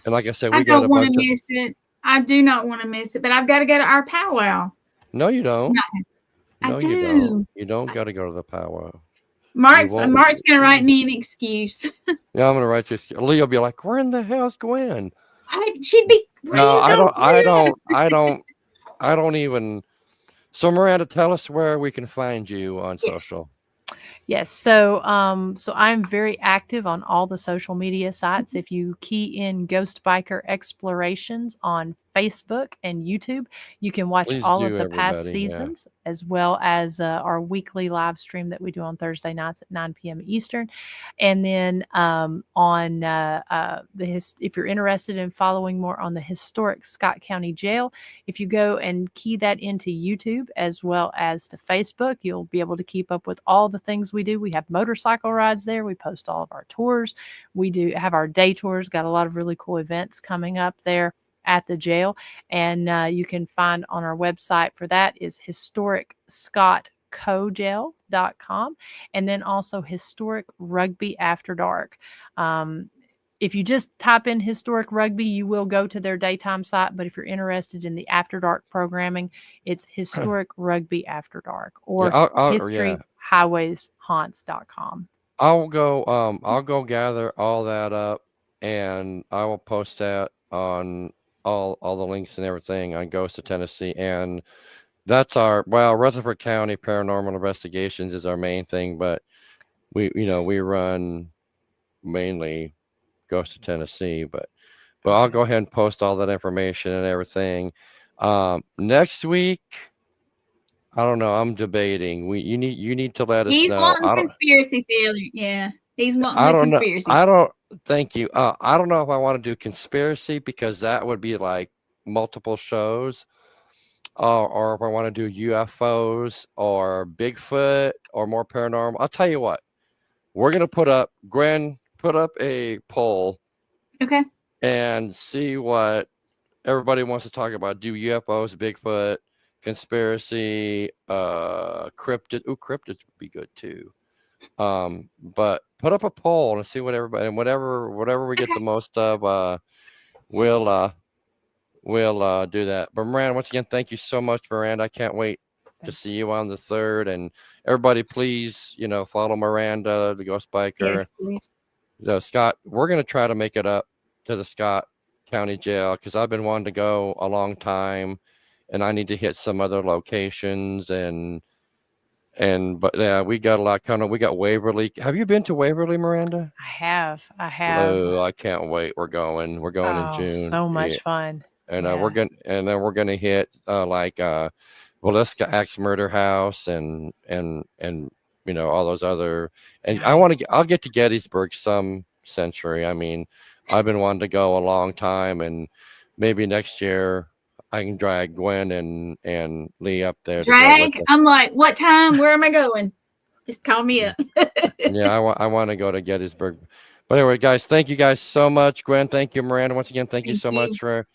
And like I Yes. said, I we got don't a want to bunch of. miss it. I do not want to miss it, but I've got to go to our powwow. No, you don't. No, I No, you don't. do. You don't got to go to the powwow. Mark's won't. gonna write me an excuse. Yeah, I'm gonna write you. Leah'll be like, "Where in the hell's Gwen?" She'd be. Where No, you I go, don't. I Gwen? don't. I don't. I don't even. So, Miranda, tell us where we can find you on Yes. social. Yes. So I'm very active on all the social media sites. If you key in Ghost Biker Explorations on Facebook and YouTube, you can watch Please all do, of the past everybody. Yeah. seasons, as well as our weekly live stream that we do on Thursday nights at 9 p.m. Eastern. And then if you're interested in following more on the historic Scott County Jail, if you go and key that into YouTube as well as to Facebook, you'll be able to keep up with all the things we do. We have motorcycle rides there. We post all of our tours. We do have our day tours, got a lot of really cool events coming up there at the jail. And you can find on our website for that is historicscottcojail.com, and then also Historic Rugby After Dark. If you just type in Historic Rugby, you will go to their daytime site. But if you're interested in the After Dark programming, it's Historic Rugby After Dark or historyhighwayshaunts.com. I'll go gather all that up, and I will post that on all the links and everything on Ghost of Tennessee. And that's Rutherford County Paranormal Investigations is our main thing, but we run mainly Ghost of Tennessee, but I'll go ahead and post all that information and everything. Next week, I don't know. I'm debating. You need to let us He's know. wanting conspiracy theory. Yeah, he's wanting I the don't know. conspiracy. I don't. Thank you. I don't know if I want to do conspiracy because that would be like multiple shows, or if I want to do UFOs or Bigfoot or more paranormal. I'll tell you what. We're gonna put up a poll. Okay. And see what everybody wants to talk about. Do UFOs, Bigfoot, conspiracy, cryptid. Ooh, cryptids would be good too. But put up a poll and see what everybody, and whatever we get the most of, we'll do that. But Miranda, once again, thank you so much, Miranda. I can't wait to see you on the 3rd. And everybody, please, follow Miranda, the Ghost Biker. Yes, please. Scott, we're gonna try to make it up to the Scott County Jail because I've been wanting to go a long time, and I need to hit some other locations but yeah, we got a lot coming. We got Waverly. Have you been to Waverly, Miranda? I have. Oh, I can't wait. We're going in June. So much fun. And we're gonna hit Villisca Axe Murder House and all those other, and Nice. I'll get to Gettysburg some century. I mean, I've been wanting to go a long time, and maybe next year I can drag Gwen and Lee up there. Drag? I'm like, what time? Where am I going? Just call me up. Yeah, I want to go to Gettysburg. But anyway, guys, thank you guys so much. Gwen, thank you. Miranda, once again, thank you so much for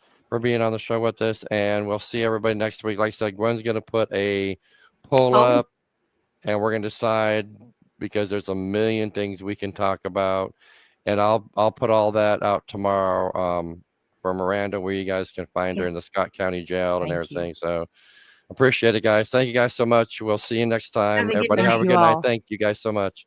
being on the show with us. And we'll see everybody next week. Like I said, Gwen's going to put a poll up, and we're going to decide because there's a million things we can talk about. And I'll put all that out tomorrow for Miranda, where you guys can find her in the Scott County Jail and everything. So appreciate it, guys. Thank you guys so much. We'll see you next time. Everybody have a good night. Thank you guys so much.